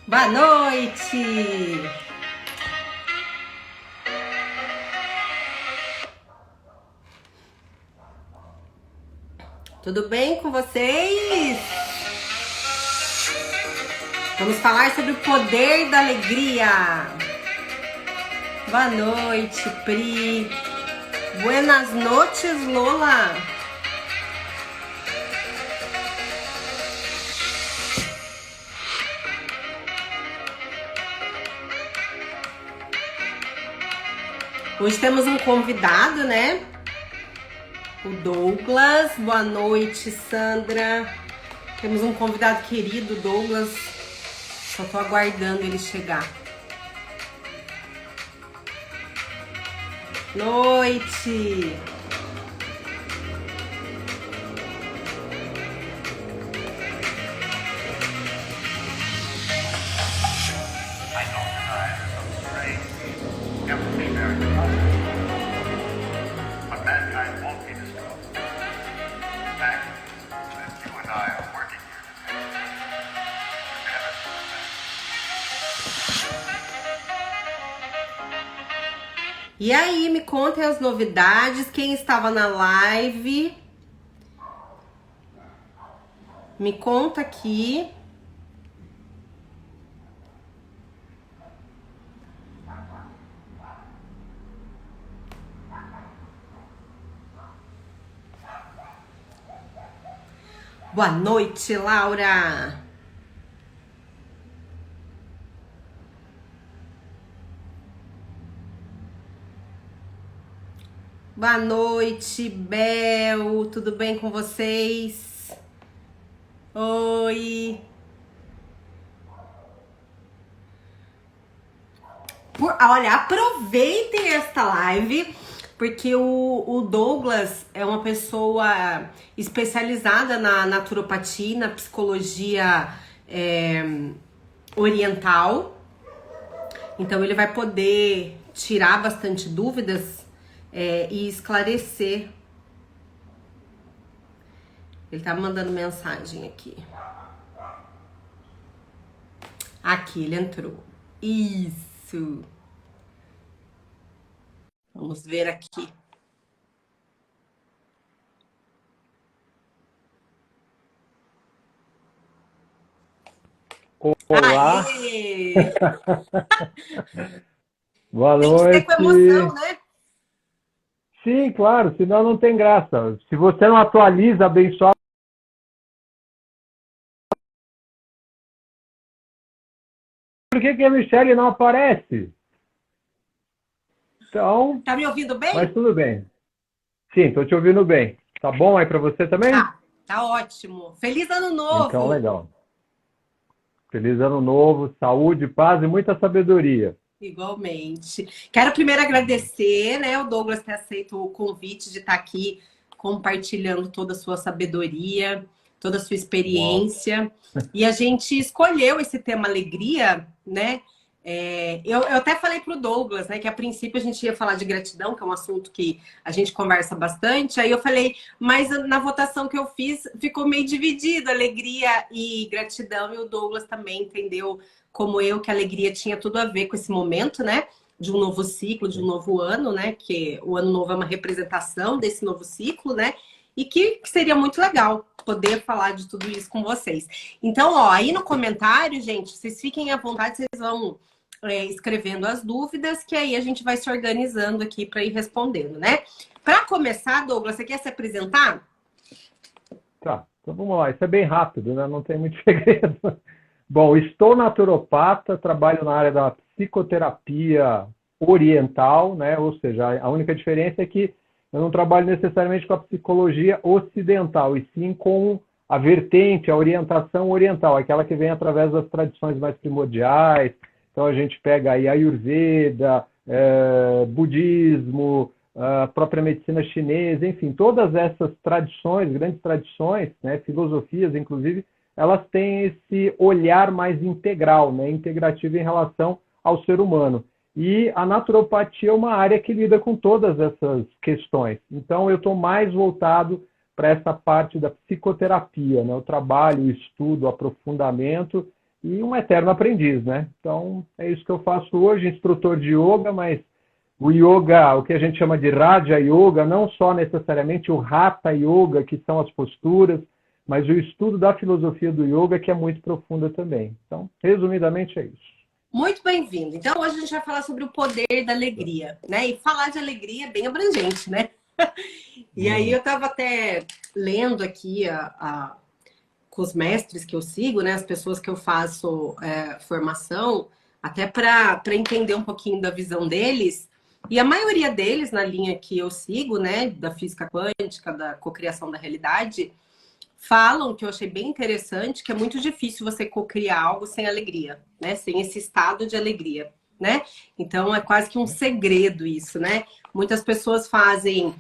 Boa noite! Tudo bem com vocês? Vamos falar sobre o poder da alegria. Boa noite, Pri. Buenas noches, Lola. Hoje temos um convidado, né? O Douglas. Boa noite, Sandra. Temos um convidado querido, Douglas. Só tô aguardando ele chegar. Noite. E aí, me contem as novidades, quem estava na live, me conta aqui. Boa noite, Laura. Boa noite, Bel. Tudo bem com vocês? Oi. Olha, aproveitem esta live, porque o Douglas é uma pessoa especializada na naturopatia, na psicologia oriental. Então ele vai poder tirar bastante dúvidas e esclarecer. Ele tá mandando mensagem aqui. Aqui, ele entrou. Isso. Vamos ver aqui. Olá. Aê! Boa Tem que noite. ser com emoção, né? Sim, claro, senão não tem graça. Se você não atualiza abençoado, por que a Michelle não aparece? Então, Tá me ouvindo bem? mas tudo bem. Sim, estou te ouvindo bem. Tá bom aí para você também? Tá ótimo. Feliz ano novo! Então, legal. Feliz ano novo, saúde, paz e muita sabedoria. Igualmente. Quero primeiro agradecer, né, o Douglas ter aceito o convite de estar aqui compartilhando toda a sua sabedoria, toda a sua experiência. E a gente escolheu esse tema alegria, né? Eu até falei para o Douglas, né, que a princípio a gente ia falar de gratidão, que é um assunto que a gente conversa bastante. Aí eu falei, mas na votação que eu fiz ficou meio dividido, alegria e gratidão, e o Douglas também entendeu, como eu, que a alegria tinha tudo a ver com esse momento, né? De um novo ciclo, de um novo ano, né? Que o ano novo é uma representação desse novo ciclo, né? E que seria muito legal poder falar de tudo isso com vocês. Então, ó, aí no comentário, gente, vocês fiquem à vontade, vocês vão escrevendo as dúvidas, que aí a gente vai se organizando aqui para ir respondendo, né? Para começar, Douglas, você quer se apresentar? Tá, então vamos lá. Isso é bem rápido, né? Não tem muito segredo. Bom, estou naturopata, trabalho na área da psicoterapia oriental, né? Ou seja, a única diferença é que eu não trabalho necessariamente com a psicologia ocidental, e sim com a vertente, a orientação oriental, aquela que vem através das tradições mais primordiais. Então a gente pega aí Ayurveda, budismo, a própria medicina chinesa, enfim, todas essas tradições, grandes tradições, né, filosofias, inclusive, elas têm esse olhar mais integral, né, integrativo em relação ao ser humano. E a naturopatia é uma área que lida com todas essas questões. Então, eu estou mais voltado para essa parte da psicoterapia, né, o trabalho, o estudo, o aprofundamento e um eterno aprendiz, né? Então, é isso que eu faço hoje, instrutor de yoga, mas o yoga, o que a gente chama de Raja Yoga, não só necessariamente o Hatha Yoga, que são as posturas, mas o estudo da filosofia do yoga, que é muito profunda também. Então, resumidamente, é isso. Muito bem-vindo. Então, hoje a gente vai falar sobre o poder da alegria, né? E falar de alegria é bem abrangente, né? E aí eu estava até lendo aqui com os mestres que eu sigo, né? As pessoas que eu faço formação, até para entender um pouquinho da visão deles. E a maioria deles, na linha que eu sigo, né? Da física quântica, da cocriação da realidade, falam, que eu achei bem interessante, que é muito difícil você cocriar algo sem alegria, né? Sem esse estado de alegria, né? Então, é quase que um segredo isso, né? Muitas pessoas fazem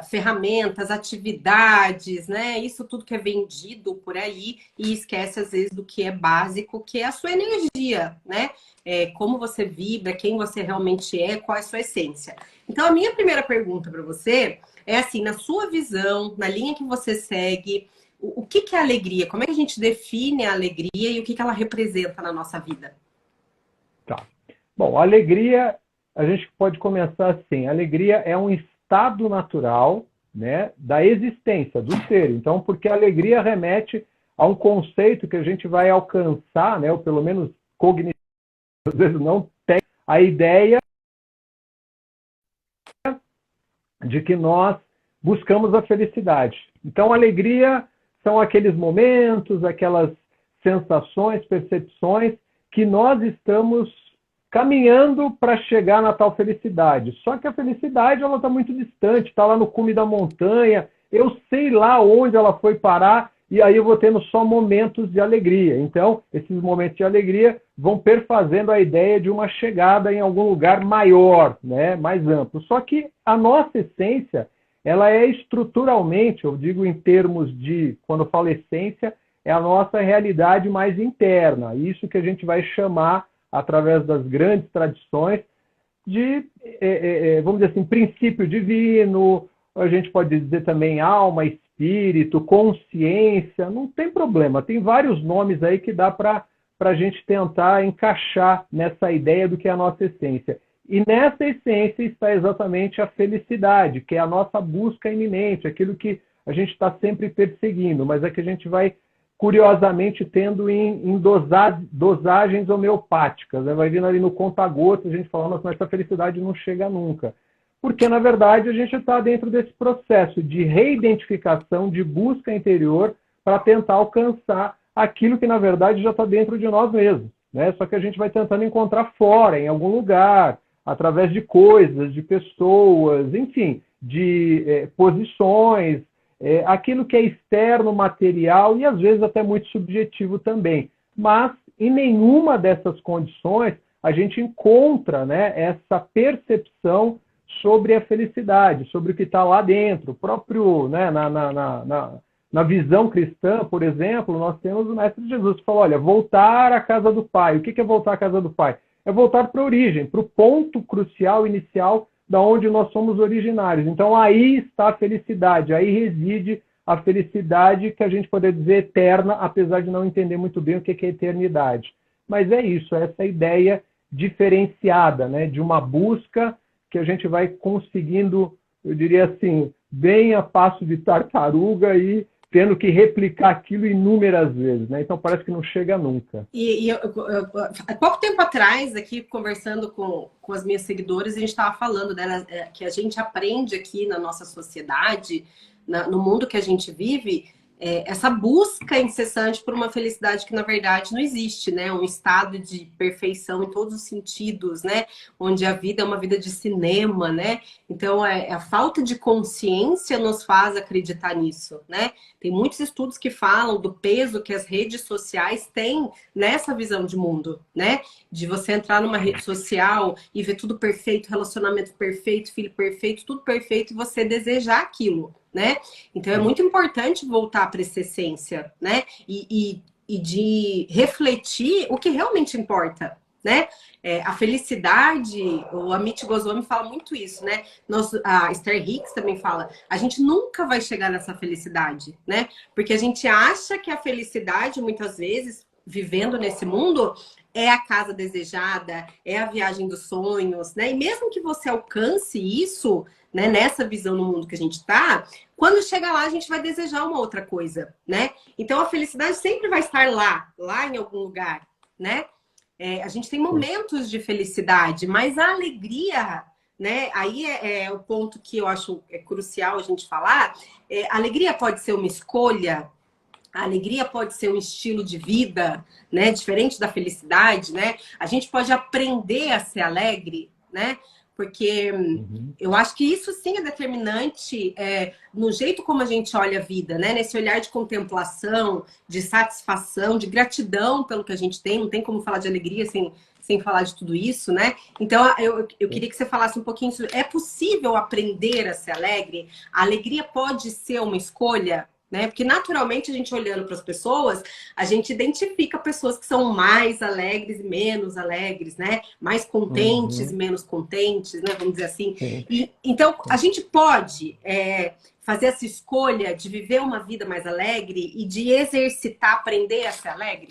ferramentas, atividades, né? Isso tudo que é vendido por aí e esquece, às vezes, do que é básico, que é a sua energia, né? Como você vibra, quem você realmente é, qual é a sua essência. Então, a minha primeira pergunta para você é assim, na sua visão, na linha que você segue, o que é alegria? Como é que a gente define a alegria e o que ela representa na nossa vida? Tá. Bom, a alegria, a gente pode começar assim, a alegria é um estado natural, né, da existência, do ser. Então, porque a alegria remete a um conceito que a gente vai alcançar, né, ou pelo menos cognitivamente, às vezes não tem a ideia de que nós buscamos a felicidade. Então, a alegria são aqueles momentos, aquelas sensações, percepções que nós estamos caminhando para chegar na tal felicidade. Só que a felicidade ela está muito distante, está lá no cume da montanha, eu sei lá onde ela foi parar, e aí eu vou tendo só momentos de alegria. Então, esses momentos de alegria vão perfazendo a ideia de uma chegada em algum lugar maior, né, mais amplo. Só que a nossa essência, ela é estruturalmente, eu digo em termos de, quando eu falo essência, é a nossa realidade mais interna. Isso que a gente vai chamar, através das grandes tradições, de, vamos dizer assim, princípio divino, a gente pode dizer também alma, espírito, consciência, não tem problema, tem vários nomes aí que dá para a gente tentar encaixar nessa ideia do que é a nossa essência. E nessa essência está exatamente a felicidade, que é a nossa busca iminente, aquilo que a gente está sempre perseguindo, mas é que a gente vai, curiosamente, tendo em dosagens homeopáticas. Né? Vai vindo ali no conta-gotas, a gente fala, nossa, mas essa felicidade não chega nunca. Porque, na verdade, a gente está dentro desse processo de reidentificação, de busca interior, para tentar alcançar aquilo que, na verdade, já está dentro de nós mesmos. Né? Só que a gente vai tentando encontrar fora, em algum lugar, através de coisas, de pessoas, enfim, de posições, aquilo que é externo, material e, às vezes, até muito subjetivo também. Mas, em nenhuma dessas condições, a gente encontra, né, essa percepção sobre a felicidade, sobre o que está lá dentro. O próprio, né, na visão cristã, por exemplo, nós temos o Mestre Jesus que falou, olha, voltar à casa do Pai. O que é voltar à casa do Pai? É voltar para a origem, para o ponto crucial, inicial, da onde nós somos originários. Então, aí está a felicidade, aí reside a felicidade que a gente poderia dizer eterna, apesar de não entender muito bem o que é eternidade. Mas é isso, essa ideia diferenciada, né, de uma busca que a gente vai conseguindo, eu diria assim, bem a passo de tartaruga e tendo que replicar aquilo inúmeras vezes, né? Então parece que não chega nunca. Há pouco tempo atrás, aqui conversando com as minhas seguidoras, a gente estava falando dela, que a gente aprende aqui na nossa sociedade, no mundo que a gente vive, essa busca incessante por uma felicidade que, na verdade, não existe, né? Um estado de perfeição em todos os sentidos, né? Onde a vida é uma vida de cinema, né? Então, a falta de consciência nos faz acreditar nisso, né? Tem muitos estudos que falam do peso que as redes sociais têm nessa visão de mundo, né? De você entrar numa rede social e ver tudo perfeito, relacionamento perfeito, filho perfeito, tudo perfeito, e você desejar aquilo, né? Então é muito importante voltar para essa essência, né? E de refletir o que realmente importa, né? A felicidade, o Amit Goswami fala muito isso, né? A Esther Hicks também fala, a gente nunca vai chegar nessa felicidade, né? Porque a gente acha que a felicidade, muitas vezes, vivendo nesse mundo, é a casa desejada, é a viagem dos sonhos, né? E mesmo que você alcance isso, né, nessa visão no mundo que a gente está, quando chegar lá, a gente vai desejar uma outra coisa, né? Então, a felicidade sempre vai estar lá em algum lugar, né? A gente tem momentos de felicidade, mas a alegria, né? Aí é o ponto que eu acho crucial a gente falar. A alegria pode ser uma escolha, a alegria pode ser um estilo de vida, né? Diferente da felicidade, né? A gente pode aprender a ser alegre, né? Porque eu acho que isso sim é determinante no jeito como a gente olha a vida, né? Nesse olhar de contemplação, de satisfação, de gratidão pelo que a gente tem. Não tem como falar de alegria sem falar de tudo isso, né? Então, eu queria que você falasse um pouquinho sobre... É possível aprender a ser alegre? A alegria pode ser uma escolha? Né? Porque naturalmente a gente olhando para as pessoas, a gente identifica pessoas que são mais alegres e menos alegres, né? Mais contentes e menos contentes, né? Vamos dizer assim. Então a gente pode fazer essa escolha de viver uma vida mais alegre e de exercitar, aprender a ser alegre?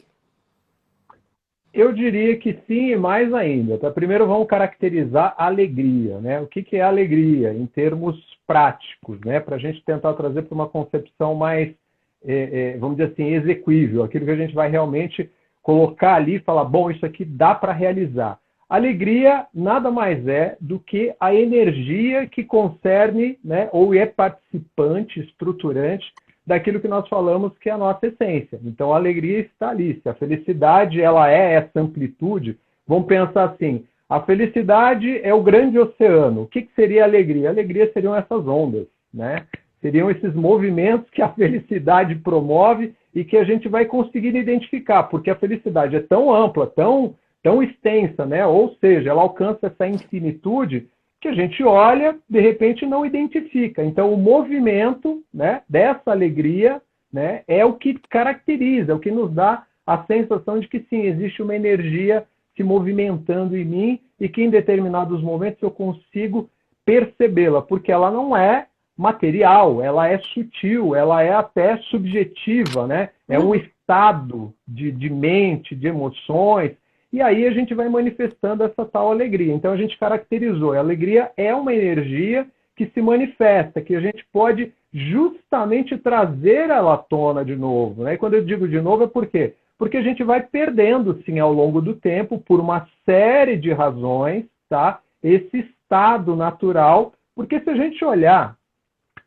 Eu diria que sim, e mais ainda. Tá? Primeiro vamos caracterizar a alegria, né? O que é alegria em termos práticos, né? Para a gente tentar trazer para uma concepção mais, vamos dizer assim, exequível, aquilo que a gente vai realmente colocar ali e falar, bom, isso aqui dá para realizar. Alegria nada mais é do que a energia que concerne, né, ou é participante, estruturante daquilo que nós falamos que é a nossa essência. Então, a alegria está ali. Se a felicidade ela é essa amplitude, vamos pensar assim, a felicidade é o grande oceano. O que seria a alegria? A alegria seriam essas ondas, né? Seriam esses movimentos que a felicidade promove e que a gente vai conseguir identificar, porque a felicidade é tão ampla, tão extensa, né? Ou seja, ela alcança essa infinitude que a gente olha, de repente não identifica. Então, o movimento, né, dessa alegria, né, é o que caracteriza, é o que nos dá a sensação de que sim, existe uma energia se movimentando em mim e que em determinados momentos eu consigo percebê-la, porque ela não é material, ela é sutil, ela é até subjetiva, né? É um estado de mente, de emoções, e aí a gente vai manifestando essa tal alegria. Então a gente caracterizou. A alegria é uma energia que se manifesta, que a gente pode justamente trazer ela à tona de novo. Né? E quando eu digo de novo é por quê? Porque a gente vai perdendo, sim, ao longo do tempo, por uma série de razões, tá? Esse estado natural. Porque se a gente olhar,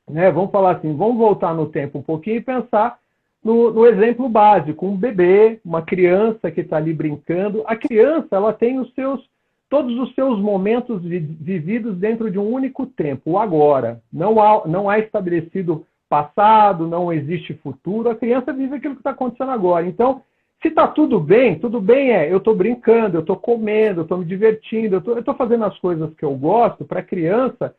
né, vamos falar assim, vamos voltar no tempo um pouquinho e pensar no exemplo básico, um bebê, uma criança que está ali brincando. A criança ela tem todos os seus momentos vividos dentro de um único tempo, o agora. Não há estabelecido passado, não existe futuro. A criança vive aquilo que está acontecendo agora. Então, se está tudo bem eu estou brincando, eu estou comendo, eu estou me divertindo, eu estou fazendo as coisas que eu gosto. Para a criança,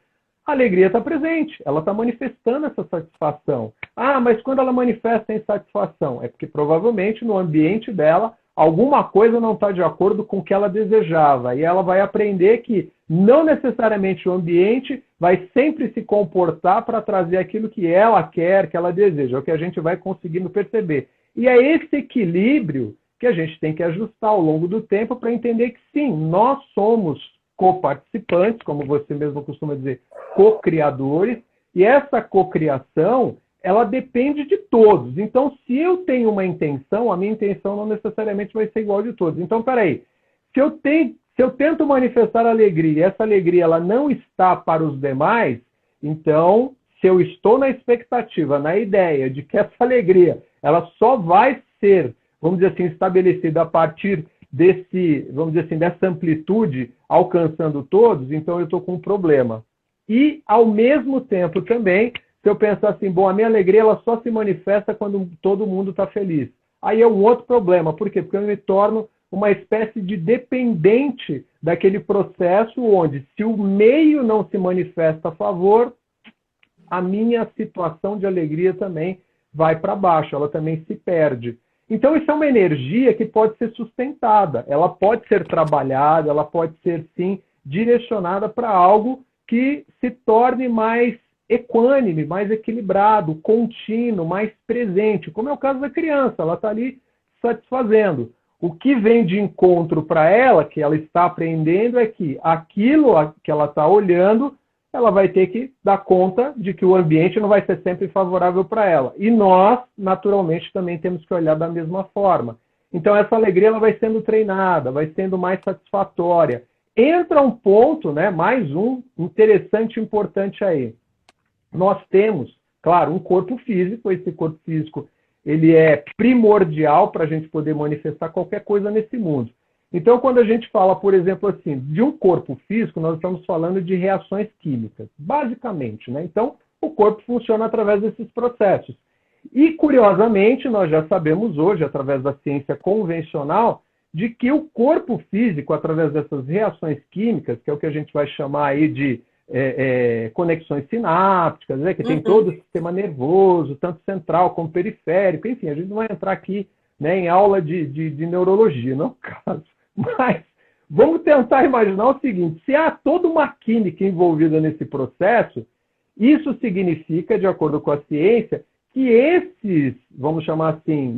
a alegria está presente, ela está manifestando essa satisfação. Ah, mas quando ela manifesta insatisfação? É porque provavelmente no ambiente dela alguma coisa não está de acordo com o que ela desejava. E ela vai aprender que não necessariamente o ambiente vai sempre se comportar para trazer aquilo que ela quer, que ela deseja. É o que a gente vai conseguindo perceber. E é esse equilíbrio que a gente tem que ajustar ao longo do tempo para entender que sim, nós somos coparticipantes, como você mesmo costuma dizer, co-criadores, e essa cocriação, ela depende de todos. Então, se eu tenho uma intenção, a minha intenção não necessariamente vai ser igual de todos. Então, peraí, se eu tento manifestar alegria e essa alegria ela não está para os demais, então, se eu estou na expectativa, na ideia de que essa alegria, ela só vai ser, vamos dizer assim, estabelecida a partir desse, vamos dizer assim, dessa amplitude, alcançando todos, então eu estou com um problema. E, ao mesmo tempo também, se eu pensar assim, bom, a minha alegria ela só se manifesta quando todo mundo está feliz. Aí é um outro problema. Por quê? Porque eu me torno uma espécie de dependente daquele processo onde, se o meio não se manifesta a favor, a minha situação de alegria também vai para baixo, ela também se perde. Então, isso é uma energia que pode ser sustentada, ela pode ser trabalhada, ela pode ser, sim, direcionada para algo que se torne mais equânime, mais equilibrado, contínuo, mais presente, como é o caso da criança, ela está ali satisfazendo. O que vem de encontro para ela, que ela está aprendendo, é que aquilo que ela está olhando, ela vai ter que dar conta de que o ambiente não vai ser sempre favorável para ela. E nós, naturalmente, também temos que olhar da mesma forma. Então, essa alegria ela vai sendo treinada, vai sendo mais satisfatória. Entra um ponto, né, mais um, interessante e importante aí. Nós temos, claro, um corpo físico. Esse corpo físico ele é primordial para a gente poder manifestar qualquer coisa nesse mundo. Então, quando a gente fala, por exemplo, assim, de um corpo físico, nós estamos falando de reações químicas, basicamente, né? Então, o corpo funciona através desses processos. E, curiosamente, nós já sabemos hoje, através da ciência convencional, de que o corpo físico, através dessas reações químicas, que é o que a gente vai chamar aí de conexões sinápticas, né, que tem todo o sistema nervoso, tanto central como periférico, enfim, a gente não vai entrar aqui, né, em aula de neurologia, não é o caso. Mas vamos tentar imaginar o seguinte, se há toda uma química envolvida nesse processo, isso significa, de acordo com a ciência, que esses, vamos chamar assim,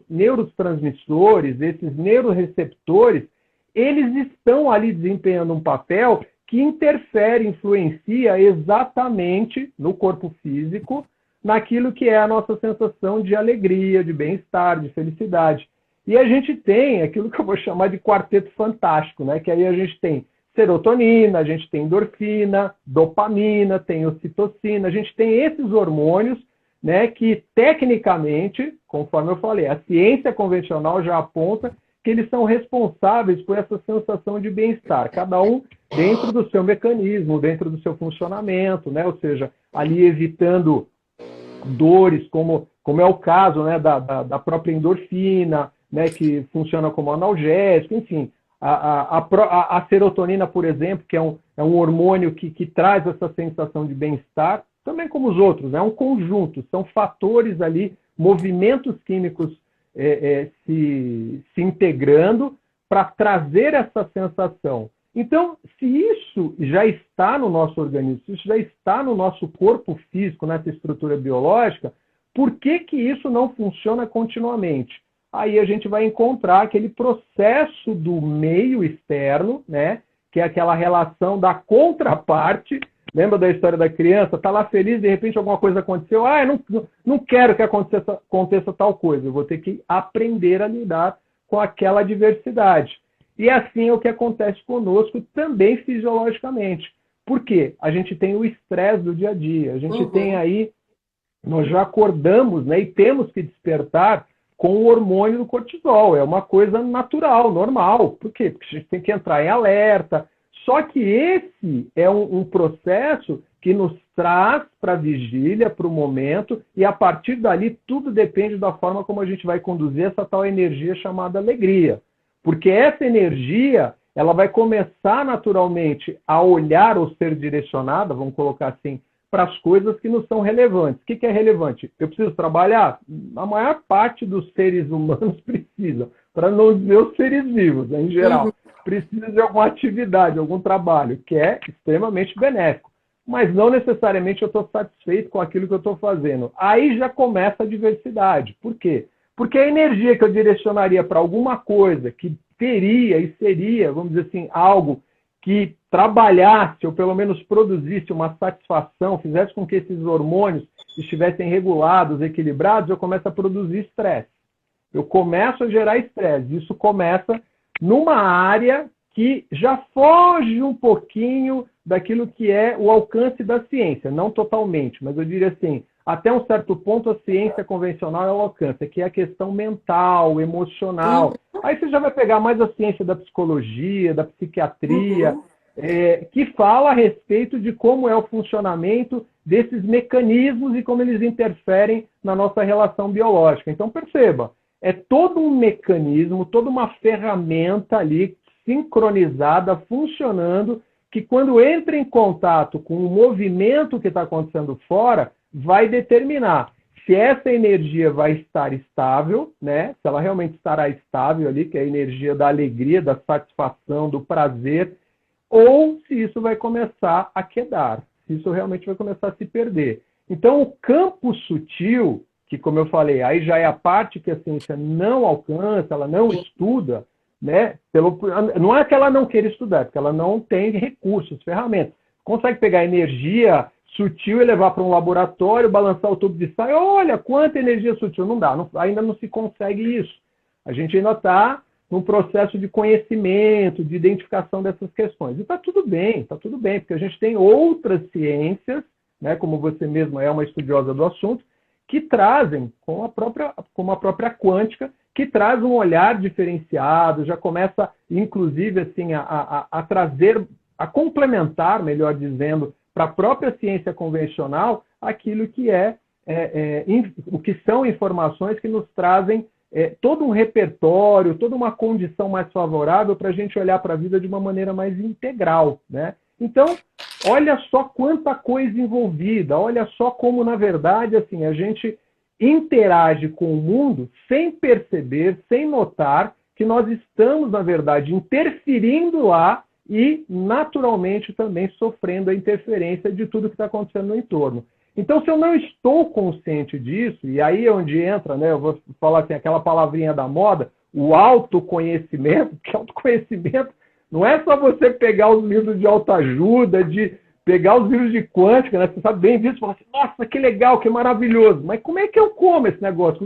neurotransmissores, esses neuroreceptores, eles estão ali desempenhando um papel que interfere, influencia exatamente no corpo físico, naquilo que é a nossa sensação de alegria, de bem-estar, de felicidade. E a gente tem aquilo que eu vou chamar de quarteto fantástico, né? Que aí a gente tem serotonina, a gente tem endorfina, dopamina, tem ocitocina, a gente tem esses hormônios, né, que tecnicamente, conforme eu falei, a ciência convencional já aponta que eles são responsáveis por essa sensação de bem-estar, cada um dentro do seu mecanismo, dentro do seu funcionamento, né? Ou seja, ali evitando dores, como é o caso, né, da própria endorfina, né, que funciona como analgésico, enfim. A serotonina, por exemplo, que é um hormônio que traz essa sensação de bem-estar, também como os outros, é um conjunto, são fatores ali, movimentos químicos se integrando para trazer essa sensação. Então, se isso já está no nosso organismo, se isso já está no nosso corpo físico, nessa estrutura biológica, por que isso não funciona continuamente? Aí a gente vai encontrar aquele processo do meio externo, né, que é aquela relação da contraparte. Lembra da história da criança? Está lá feliz, de repente alguma coisa aconteceu. Eu não quero que aconteça tal coisa. Eu vou ter que aprender a lidar com aquela adversidade. E assim é o que acontece conosco também fisiologicamente. Por quê? A gente tem o estresse do dia a dia. A gente tem aí, nós já acordamos, né, e temos que despertar com o hormônio do cortisol. É uma coisa natural, normal. Por quê? Porque a gente tem que entrar em alerta. Só que esse é um processo que nos traz para a vigília, para o momento, e a partir dali tudo depende da forma como a gente vai conduzir essa tal energia chamada alegria. Porque essa energia, ela vai começar naturalmente a olhar ou ser direcionada, vamos colocar assim, para as coisas que nos são relevantes. O que é relevante? Eu preciso trabalhar? A maior parte dos seres humanos precisam, para não dizer os seres vivos, né, em geral. Precisa de alguma atividade, algum trabalho, que é extremamente benéfico. Mas não necessariamente eu estou satisfeito com aquilo que eu estou fazendo. Aí já começa a diversidade. Por quê? Porque a energia que eu direcionaria para alguma coisa que teria e seria, vamos dizer assim, algo que trabalhasse ou pelo menos produzisse uma satisfação, fizesse com que esses hormônios estivessem regulados, equilibrados, eu começo a produzir estresse. Eu começo a gerar estresse. Isso começa numa área que já foge um pouquinho daquilo que é o alcance da ciência, não totalmente, mas eu diria assim, até um certo ponto a ciência convencional ela alcança, que é a questão mental, emocional. Aí você já vai pegar mais a ciência da psicologia, da psiquiatria, que fala a respeito de como é o funcionamento desses mecanismos e como eles interferem na nossa relação biológica. Então, perceba, é todo um mecanismo, toda uma ferramenta ali sincronizada, funcionando, que quando entra em contato com o movimento que está acontecendo fora, vai determinar se essa energia vai estar estável, né? Se ela realmente estará estável ali, que é a energia da alegria, da satisfação, do prazer, ou se isso vai começar a quedar, se isso realmente vai começar a se perder. Então, o campo sutil, que, como eu falei, aí já é a parte que a ciência não alcança, ela não estuda, né? Não é que ela não queira estudar, é porque ela não tem recursos, ferramentas. Consegue pegar energia sutil e levar para um laboratório, balançar o tubo de ensaio, olha quanta energia sutil. Não dá, ainda não se consegue isso. A gente ainda está num processo de conhecimento, de identificação dessas questões. E está tudo bem, porque a gente tem outras ciências, né, como você mesma é uma estudiosa do assunto, que trazem, como a própria quântica, que traz um olhar diferenciado, já começa, inclusive, assim, a trazer, a complementar, melhor dizendo, para a própria ciência convencional, aquilo que o que são informações que nos trazem todo um repertório, toda uma condição mais favorável para a gente olhar para a vida de uma maneira mais integral, né? Então, olha só quanta coisa envolvida, olha só como, na verdade, assim, a gente interage com o mundo sem perceber, sem notar que nós estamos, na verdade, interferindo lá e, naturalmente, também sofrendo a interferência de tudo que está acontecendo no entorno. Então, se eu não estou consciente disso, e aí é onde entra, né, eu vou falar assim, aquela palavrinha da moda, o autoconhecimento, que autoconhecimento não é só você pegar os livros de autoajuda, de pegar os livros de quântica, né? Você sabe bem disso, e falar assim, nossa, que legal, que maravilhoso, mas como é que eu como esse negócio?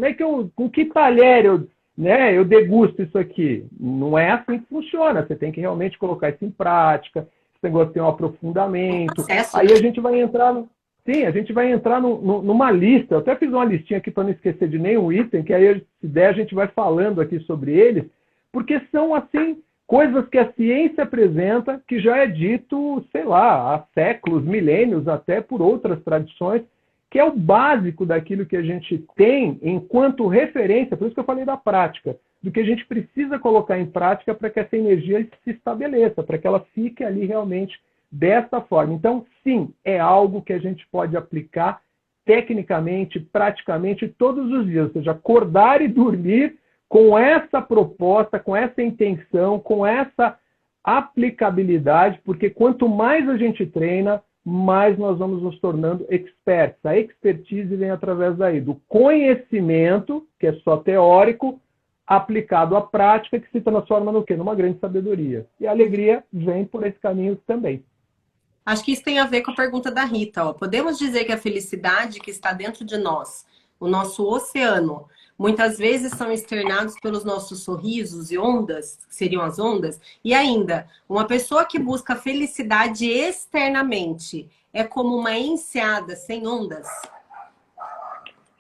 Com que talher eu degusto isso aqui? Não é assim que funciona, você tem que realmente colocar isso em prática, esse negócio tem um aprofundamento, aí a gente vai entrar numa lista, eu até fiz uma listinha aqui para não esquecer de nenhum item, que aí, se der, a gente vai falando aqui sobre eles, porque são, assim, coisas que a ciência apresenta, que já é dito, sei lá, há séculos, milênios, até por outras tradições, que é o básico daquilo que a gente tem enquanto referência, por isso que eu falei da prática, do que a gente precisa colocar em prática para que essa energia se estabeleça, para que ela fique ali realmente dessa forma. Então, sim, é algo que a gente pode aplicar tecnicamente, praticamente, todos os dias, ou seja, acordar e dormir com essa proposta, com essa intenção, com essa aplicabilidade, porque quanto mais a gente treina, mais nós vamos nos tornando experts. A expertise vem através daí, do conhecimento, que é só teórico, aplicado à prática, que se transforma no quê? Numa grande sabedoria. E a alegria vem por esse caminho também. Acho que isso tem a ver com a pergunta da Rita. Ó. Podemos dizer que a felicidade que está dentro de nós, o nosso oceano, muitas vezes são externados pelos nossos sorrisos e ondas, que seriam as ondas. E ainda, uma pessoa que busca felicidade externamente é como uma enseada sem ondas?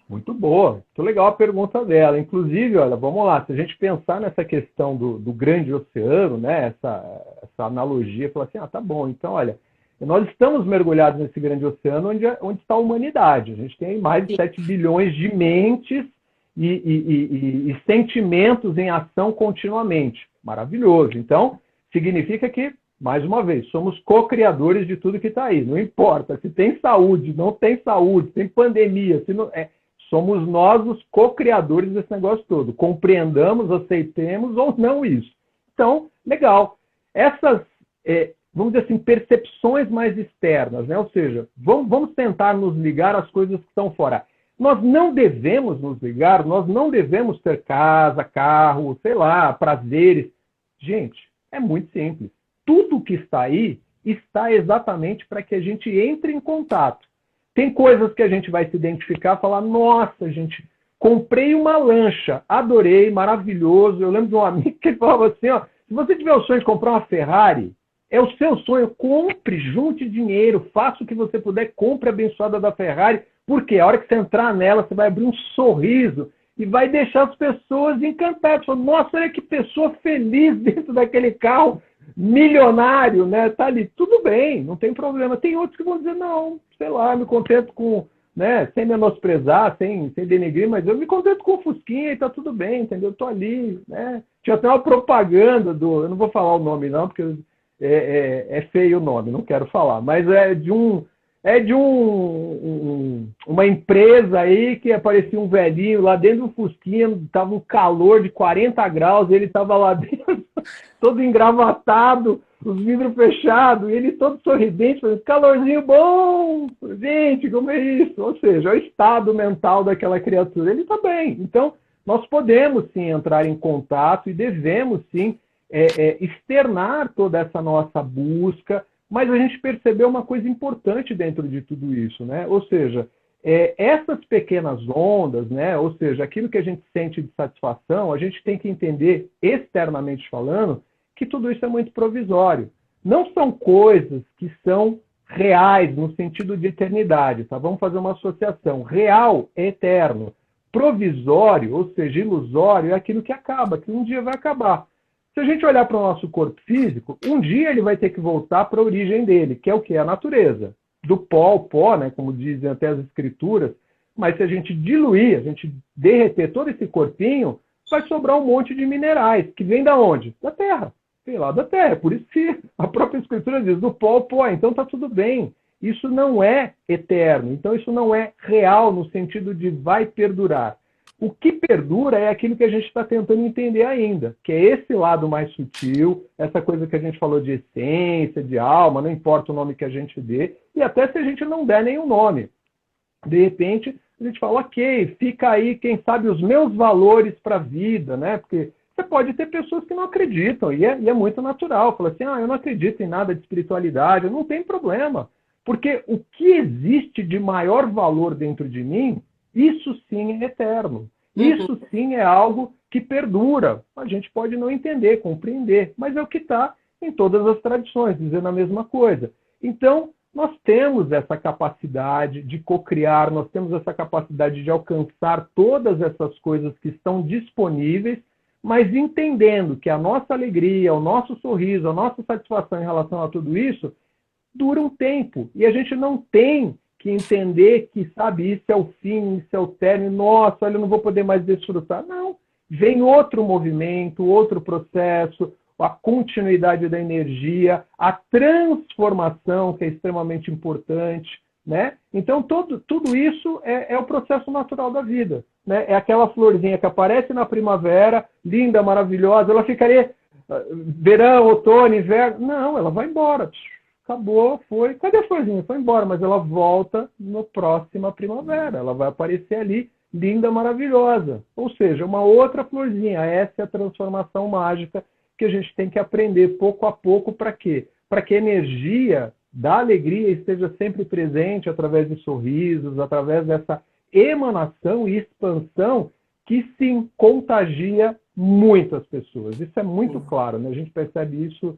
Muito boa, muito legal a pergunta dela. Inclusive, olha, vamos lá, se a gente pensar nessa questão do grande oceano, né, essa analogia, falar assim, tá bom, então, olha, nós estamos mergulhados nesse grande oceano onde está a humanidade. A gente tem mais de 7 bilhões de mentes e sentimentos em ação continuamente. Maravilhoso. Então, significa que, mais uma vez, somos co-criadores de tudo que está aí. Não importa se tem saúde, não tem saúde, tem pandemia, se não, somos nós os co-criadores desse negócio todo. Compreendamos, aceitemos ou não isso. Então, legal. Essas, vamos dizer assim, percepções mais externas, né? Ou seja, vamos tentar nos ligar às coisas que estão fora. Nós não devemos nos ligar, nós não devemos ter casa, carro, sei lá, prazeres. Gente, é muito simples. Tudo que está aí está exatamente para que a gente entre em contato. Tem coisas que a gente vai se identificar e falar, nossa, gente, comprei uma lancha, adorei, maravilhoso. Eu lembro de um amigo que ele falava assim, ó, se você tiver o sonho de comprar uma Ferrari, É o seu sonho. Compre, junte dinheiro, faça o que você puder, compre a abençoada da Ferrari, porque a hora que você entrar nela, você vai abrir um sorriso e vai deixar as pessoas encantadas. Nossa, olha que pessoa feliz dentro daquele carro milionário, né? Tá ali, tudo bem, não tem problema. Tem outros que vão dizer, não, sei lá, me contento com, né, sem menosprezar, sem denegrir, mas eu me contento com o Fusquinha e tá tudo bem, entendeu? Eu tô ali, né? Tinha até uma propaganda eu não vou falar o nome não, porque é feio o nome, não quero falar, mas uma empresa aí que aparecia um velhinho lá dentro do Fusquinha, tava um calor de 40 graus, ele tava lá dentro, todo engravatado, os vidros fechados, e ele todo sorridente, falando, calorzinho bom, gente, como é isso? Ou seja, é o estado mental daquela criatura, ele está bem. Então, nós podemos sim entrar em contato e devemos sim externar toda essa nossa busca, mas a gente percebeu uma coisa importante dentro de tudo isso, né? Ou seja, essas pequenas ondas, né? Ou seja, aquilo que a gente sente de satisfação, a gente tem que entender, externamente falando, que tudo isso é muito provisório. Não são coisas que são reais no sentido de eternidade, tá? Vamos fazer uma associação. Real é eterno. Provisório, ou seja, ilusório, é aquilo que acaba, que um dia vai acabar. Se a gente olhar para o nosso corpo físico, um dia ele vai ter que voltar para a origem dele, que é o que? A natureza. Do pó ao pó, né, como dizem até as escrituras, mas se a gente diluir, a gente derreter todo esse corpinho, vai sobrar um monte de minerais, que vem da onde? Da terra. Sei lá, da terra. Por isso que a própria escritura diz, do pó ao pó, então está tudo bem. Isso não é eterno, então isso não é real no sentido de vai perdurar. O que perdura é aquilo que a gente está tentando entender ainda, que é esse lado mais sutil, essa coisa que a gente falou de essência, de alma, não importa o nome que a gente dê, e até se a gente não der nenhum nome. De repente, a gente fala, ok, fica aí, quem sabe, os meus valores para a vida, né? Porque você pode ter pessoas que não acreditam, e é muito natural. Fala assim, eu não acredito em nada de espiritualidade, não tem problema. Porque o que existe de maior valor dentro de mim, isso sim é eterno. Isso sim é algo que perdura. A gente pode não entender, compreender, mas é o que está em todas as tradições, dizendo a mesma coisa. Então, nós temos essa capacidade de cocriar, nós temos essa capacidade de alcançar todas essas coisas que estão disponíveis, mas entendendo que a nossa alegria, o nosso sorriso, a nossa satisfação em relação a tudo isso, dura um tempo. E a gente não tem que entender que, sabe, isso é o fim, isso é o término, nossa, olha, eu não vou poder mais desfrutar. Não. Vem outro movimento, outro processo, a continuidade da energia, a transformação, que é extremamente importante, né? Então, tudo isso é o processo natural da vida, né? É aquela florzinha que aparece na primavera, linda, maravilhosa, ela ficaria verão, outono, inverno. Não, ela vai embora. Acabou, foi. Cadê a florzinha? Foi embora, mas ela volta na próxima primavera. Ela vai aparecer ali, linda, maravilhosa. Ou seja, uma outra florzinha. Essa é a transformação mágica que a gente tem que aprender pouco a pouco. Para quê? Para que a energia da alegria esteja sempre presente através de sorrisos, através dessa emanação e expansão que sim contagia muitas pessoas. Isso é muito claro, né? A gente percebe isso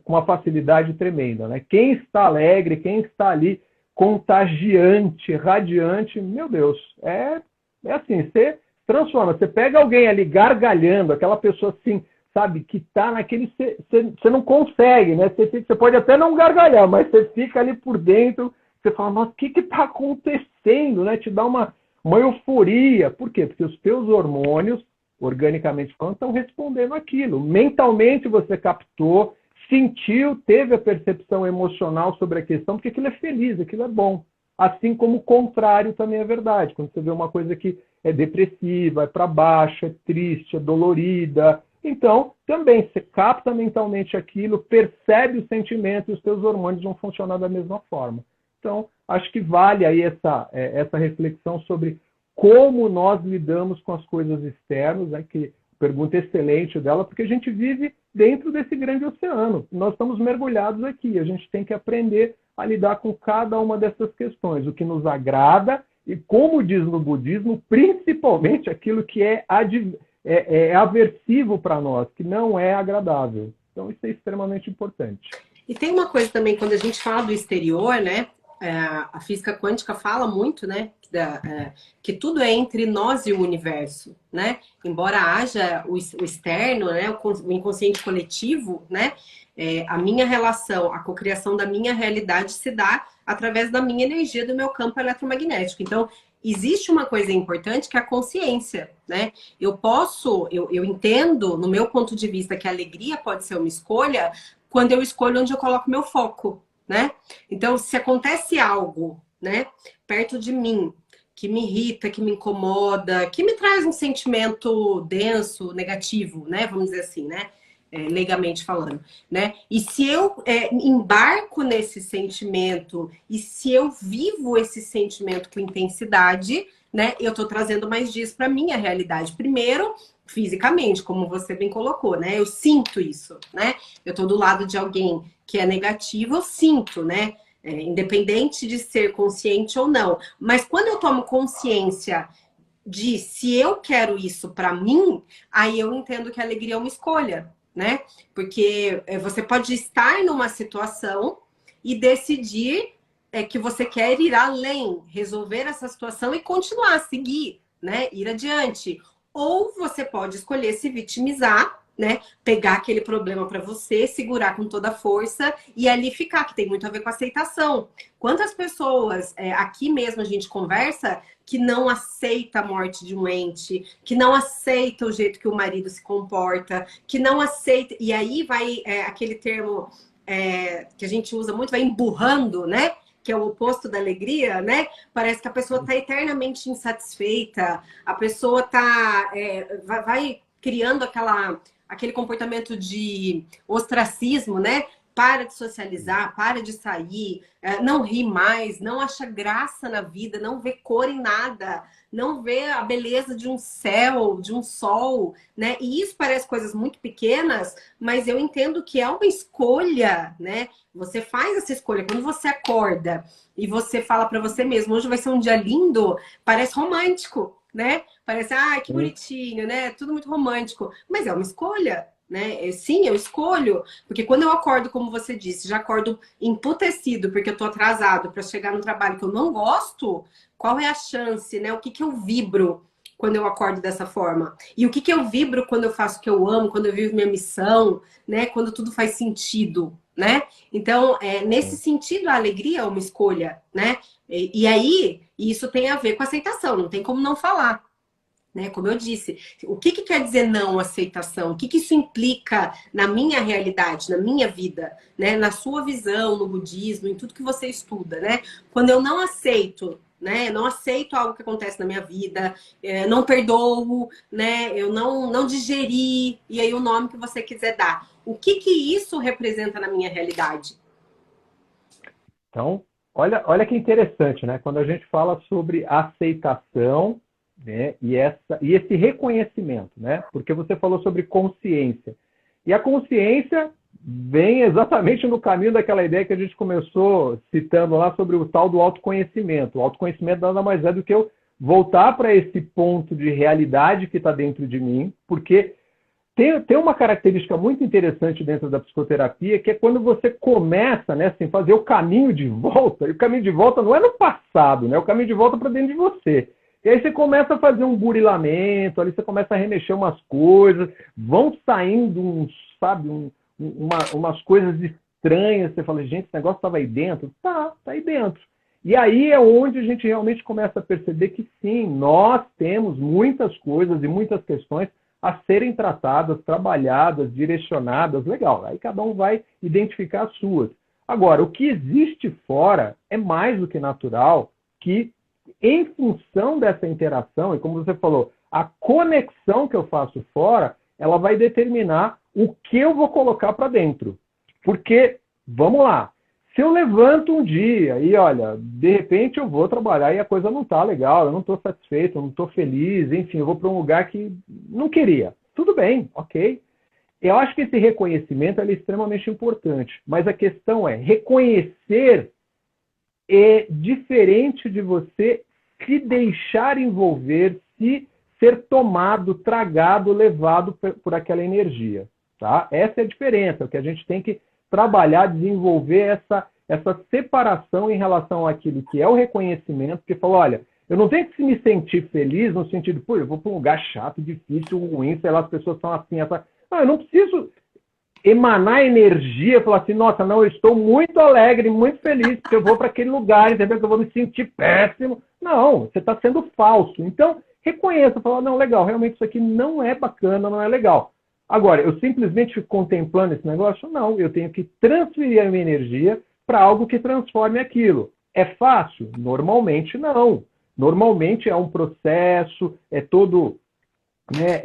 com uma facilidade tremenda, né? Quem está alegre, quem está ali contagiante, radiante, meu Deus, é assim, você transforma, você pega alguém ali gargalhando, aquela pessoa assim, sabe, que está naquele, você não consegue, né? Você pode até não gargalhar, mas você fica ali por dentro, você fala, nossa, o que está acontecendo, né? Te dá uma euforia. Por quê? Porque os teus hormônios, organicamente falando, estão respondendo aquilo. Mentalmente você captou, sentiu, teve a percepção emocional sobre a questão, porque aquilo é feliz, aquilo é bom. Assim como o contrário também é verdade. Quando você vê uma coisa que é depressiva, é para baixo, é triste, é dolorida. Então, também, você capta mentalmente aquilo, percebe o sentimento e os seus hormônios vão funcionar da mesma forma. Então, acho que vale aí essa reflexão sobre como nós lidamos com as coisas externas, né, que pergunta excelente dela, porque a gente vive dentro desse grande oceano. Nós estamos mergulhados aqui. A gente tem que aprender a lidar com cada uma dessas questões. O que nos agrada e, como diz no budismo, principalmente aquilo que é aversivo para nós, que não é agradável. Então, isso é extremamente importante. E tem uma coisa também, quando a gente fala do exterior, né? A física quântica fala muito, né? Que tudo é entre nós e o universo, né? Embora haja o externo, né? O inconsciente coletivo, né? A minha relação, a cocriação da minha realidade se dá através da minha energia, do meu campo eletromagnético. Então, existe uma coisa importante que é a consciência, né? Eu entendo, no meu ponto de vista, que a alegria pode ser uma escolha quando eu escolho onde eu coloco meu foco, né? Então, se acontece algo, né, perto de mim, que me irrita, que me incomoda, que me traz um sentimento denso, negativo, né? Vamos dizer assim, né? Leigamente falando, né? E se eu embarco nesse sentimento e se eu vivo esse sentimento com intensidade, né? Eu tô trazendo mais disso para minha realidade. Primeiro, fisicamente, como você bem colocou, né? Eu sinto isso, né? Eu tô do lado de alguém que é negativo, eu sinto, né? Independente de ser consciente ou não. Mas quando eu tomo consciência de se eu quero isso para mim, aí eu entendo que a alegria é uma escolha, né? Porque você pode estar numa situação e decidir que você quer ir além, resolver essa situação e continuar, seguir, né? Ir adiante. Ou você pode escolher se vitimizar, né? Pegar aquele problema para você, segurar com toda a força e ali ficar, que tem muito a ver com aceitação. Quantas pessoas, aqui mesmo a gente conversa, que não aceita a morte de um ente, que não aceita o jeito que o marido se comporta, que não aceita. E aí vai aquele termo que a gente usa muito, vai emburrando, né? Que é o oposto da alegria, né? Parece que a pessoa está eternamente insatisfeita, a pessoa tá, vai criando aquele comportamento de ostracismo, né? Para de socializar, para de sair, não ri mais, não acha graça na vida, não vê cor em nada, não vê a beleza de um céu, de um sol, né? E isso parece coisas muito pequenas, mas eu entendo que é uma escolha, né? Você faz essa escolha. Quando você acorda e você fala para você mesmo, hoje vai ser um dia lindo, parece romântico, né? Parece, que bonitinho, né? Tudo muito romântico. Mas é uma escolha, né? Sim, eu escolho. Porque quando eu acordo, como você disse, já acordo emputecido porque eu tô atrasado para chegar no trabalho que eu não gosto, qual é a chance, né? O que eu vibro quando eu acordo dessa forma? E o que eu vibro quando eu faço o que eu amo, quando eu vivo minha missão, né? Quando tudo faz sentido, né? Então, nesse sentido, a alegria é uma escolha, né? E aí, isso tem a ver com aceitação, não tem como não falar. Né? Como eu disse, o que quer dizer não aceitação? O que isso implica na minha realidade, na minha vida, né? Na sua visão, no budismo, em tudo que você estuda, né? Quando eu não aceito, né? Não aceito algo que acontece na minha vida, não perdoo, né? Eu não digeri, e aí o nome que você quiser dar. O que isso representa na minha realidade? Então, olha que interessante, né? Quando a gente fala sobre aceitação, né? E esse reconhecimento, né? Porque você falou sobre consciência. E a consciência vem exatamente no caminho daquela ideia que a gente começou citando lá sobre o tal do autoconhecimento. O autoconhecimento nada mais é do que eu voltar para esse ponto de realidade que está dentro de mim, porque tem uma característica muito interessante dentro da psicoterapia, que é quando você começa, né, assim, fazer o caminho de volta, e o caminho de volta não é no passado, né? O caminho de volta para dentro de você. E aí você começa a fazer um burilamento, ali você começa a remexer umas coisas, vão saindo umas coisas estranhas, você fala, gente, esse negócio estava aí dentro? Tá aí dentro. E aí é onde a gente realmente começa a perceber que sim, nós temos muitas coisas e muitas questões a serem tratadas, trabalhadas, direcionadas, legal. Aí cada um vai identificar as suas. Agora, o que existe fora é mais do que natural que, em função dessa interação, e como você falou, a conexão que eu faço fora, ela vai determinar o que eu vou colocar para dentro. Porque, vamos lá, se eu levanto um dia e, olha, de repente eu vou trabalhar e a coisa não está legal, eu não estou satisfeito, eu não estou feliz, enfim, eu vou para um lugar que não queria. Tudo bem, ok. Eu acho que esse reconhecimento é extremamente importante, mas a questão é, reconhecer é diferente de você se deixar envolver, se ser tomado, tragado, levado por aquela energia. tá? Essa é a diferença, que a gente tem que trabalhar, desenvolver essa separação em relação àquilo que é o reconhecimento, que fala, olha, eu não tenho que me sentir feliz no sentido, pô, eu vou para um lugar chato, difícil, ruim, sei lá, as pessoas são assim, essa... Não, eu não preciso emanar energia, falar assim, nossa, não, eu estou muito alegre, muito feliz, porque eu vou para aquele lugar, entendeu? Que eu vou me sentir péssimo. Não, você está sendo falso. Então, reconheça, fala, não, legal, realmente isso aqui não é bacana, não é legal. Agora, eu simplesmente fico contemplando esse negócio? Não, eu tenho que transferir a minha energia para algo que transforme aquilo. É fácil? Normalmente não. Normalmente é um processo, é todo, né,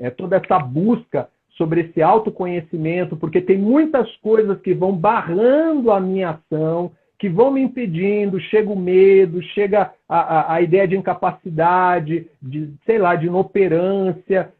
é toda essa busca sobre esse autoconhecimento, porque tem muitas coisas que vão barrando a minha ação, que vão me impedindo, chega o medo, chega a ideia de incapacidade, de, sei lá, de inoperância,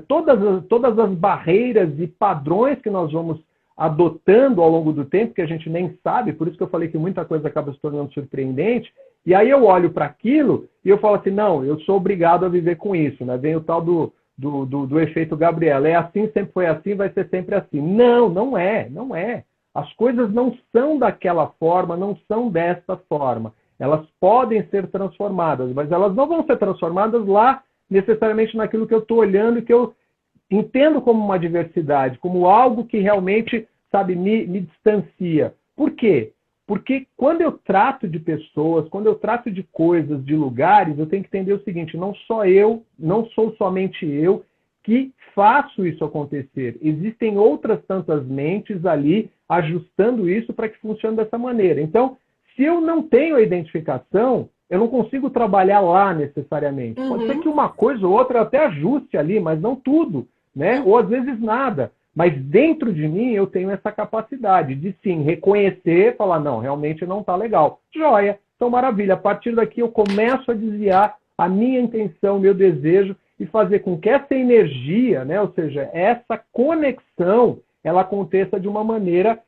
todas as barreiras e padrões que nós vamos adotando ao longo do tempo, que a gente nem sabe, por isso que eu falei que muita coisa acaba se tornando surpreendente, e aí eu olho para aquilo e eu falo assim, não, eu sou obrigado a viver com isso, né? Vem o tal do efeito Gabriela. É assim, sempre foi assim, vai ser sempre assim. Não, não é, não é. As coisas não são daquela forma, não são desta forma. Elas podem ser transformadas, mas elas não vão ser transformadas lá necessariamente naquilo que eu estou olhando e que eu entendo como uma diversidade, como algo que realmente, sabe, me distancia. Por quê? Porque quando eu trato de pessoas, quando eu trato de coisas, de lugares, eu tenho que entender o seguinte, não sou somente eu que faço isso acontecer. Existem outras tantas mentes ali ajustando isso para que funcione dessa maneira. Então, se eu não tenho a identificação, eu não consigo trabalhar lá necessariamente. Uhum. Pode ser que uma coisa ou outra até ajuste ali, mas não tudo, né? Ou às vezes nada. Mas dentro de mim eu tenho essa capacidade de sim reconhecer, falar, não, realmente não está legal. Joia, então maravilha. A partir daqui eu começo a desviar a minha intenção, meu desejo e fazer com que essa energia, né, ou seja, essa conexão, ela aconteça de uma maneira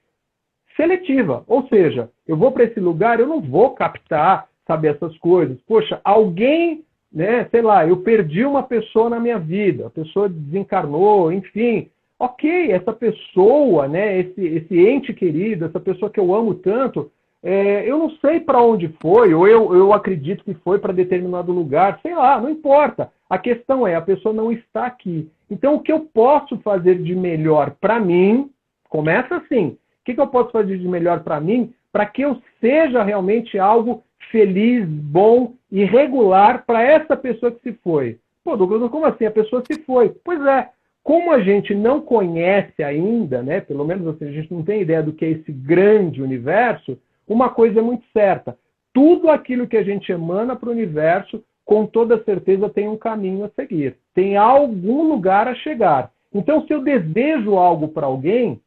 seletiva. Ou seja, eu vou para esse lugar, eu não vou captar, sabe, essas coisas. Poxa, alguém, né, sei lá, eu perdi uma pessoa na minha vida, a pessoa desencarnou, enfim. Ok, essa pessoa, né, esse ente querido, essa pessoa que eu amo tanto, eu não sei para onde foi, ou eu acredito que foi para determinado lugar, sei lá, não importa. A questão é, a pessoa não está aqui. Então, o que eu posso fazer de melhor para mim, começa assim, o que eu posso fazer de melhor para mim, para que eu seja realmente algo feliz, bom e regular para essa pessoa que se foi? Pô, Douglas, como assim? A pessoa se foi. Pois é. Como a gente não conhece ainda, né, pelo menos assim, a gente não tem ideia do que é esse grande universo, uma coisa é muito certa. Tudo aquilo que a gente emana para o universo, com toda certeza tem um caminho a seguir. Tem algum lugar a chegar. Então, se eu desejo algo para alguém,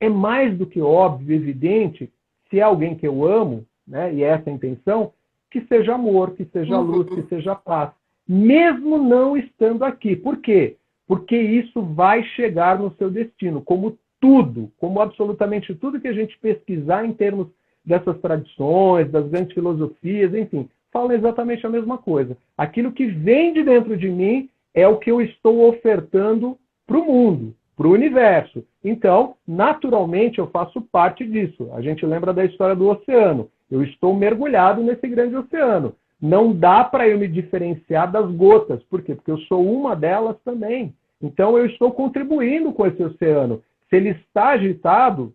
é mais do que óbvio, evidente, se é alguém que eu amo, né, e essa é a intenção, que seja amor, que seja luz, que seja paz. Mesmo não estando aqui. Por quê? Porque isso vai chegar no seu destino, como tudo, como absolutamente tudo que a gente pesquisar em termos dessas tradições, das grandes filosofias, enfim, fala exatamente a mesma coisa. Aquilo que vem de dentro de mim é o que eu estou ofertando para o mundo, para o universo. Então, naturalmente, eu faço parte disso. A gente lembra da história do oceano. Eu estou mergulhado nesse grande oceano. Não dá para eu me diferenciar das gotas. Por quê? Porque eu sou uma delas também. Então, eu estou contribuindo com esse oceano. Se ele está agitado,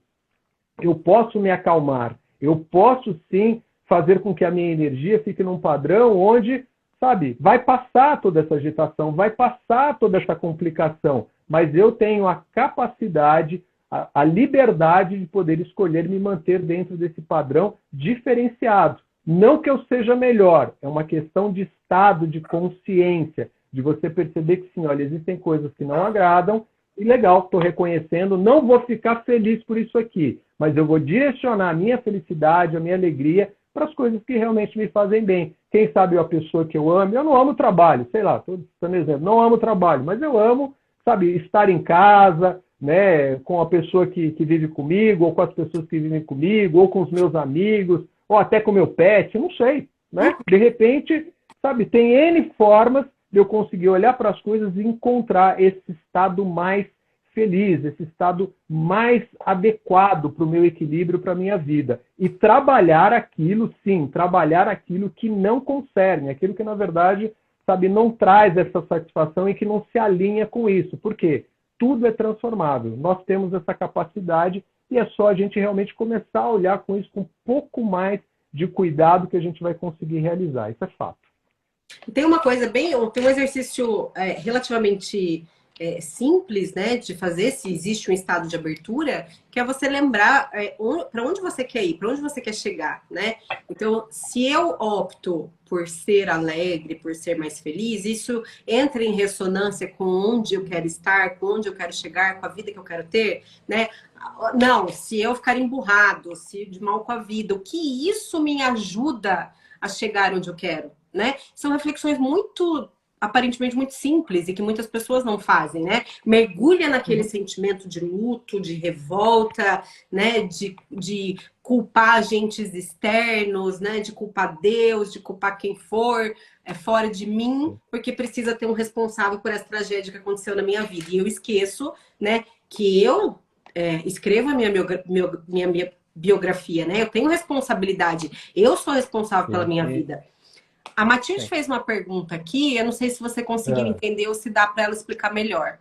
eu posso me acalmar. Eu posso, sim, fazer com que a minha energia fique num padrão onde, sabe, vai passar toda essa agitação, vai passar toda essa complicação. Mas eu tenho a capacidade, a liberdade de poder escolher me manter dentro desse padrão diferenciado. Não que eu seja melhor, é uma questão de estado, de consciência, de você perceber que sim, olha, existem coisas que não agradam, e legal, estou reconhecendo, não vou ficar feliz por isso aqui, mas eu vou direcionar a minha felicidade, a minha alegria para as coisas que realmente me fazem bem. Quem sabe a pessoa que eu amo, eu não amo trabalho, sei lá, estou dando exemplo, não amo trabalho, mas eu amo, sabe, estar em casa, né, com a pessoa que vive comigo, ou com as pessoas que vivem comigo, ou com os meus amigos, ou até com o meu pet, não sei, né? De repente, sabe, tem N formas de eu conseguir olhar para as coisas e encontrar esse estado mais feliz, esse estado mais adequado para o meu equilíbrio, para a minha vida. E trabalhar aquilo, sim, trabalhar aquilo que não concerne, aquilo que, na verdade, sabe, não traz essa satisfação e que não se alinha com isso. Por quê? Tudo é transformável. Nós temos essa capacidade e é só a gente realmente começar a olhar com isso com um pouco mais de cuidado que a gente vai conseguir realizar. Isso é fato. Tem uma coisa tem um exercício relativamente simples, né, de fazer, se existe um estado de abertura, que é você lembrar para onde você quer ir, para onde você quer chegar, né? Então, se eu opto por ser alegre, por ser mais feliz, isso entra em ressonância com onde eu quero estar, com onde eu quero chegar, com a vida que eu quero ter, né? Não, se eu ficar emburrado, se de mal com a vida, o que isso me ajuda a chegar onde eu quero, né? São reflexões aparentemente muito simples e que muitas pessoas não fazem, né? Mergulha naquele sentimento de luto, de revolta, né? De culpar agentes externos, né? De culpar Deus, de culpar quem for fora de mim, porque precisa ter um responsável por essa tragédia que aconteceu na minha vida. E eu esqueço, né? Que eu escrevo a minha biografia, né? Eu tenho responsabilidade. Eu sou responsável pela minha vida. A Matilde fez uma pergunta aqui, eu não sei se você conseguiu entender ou se dá para ela explicar melhor.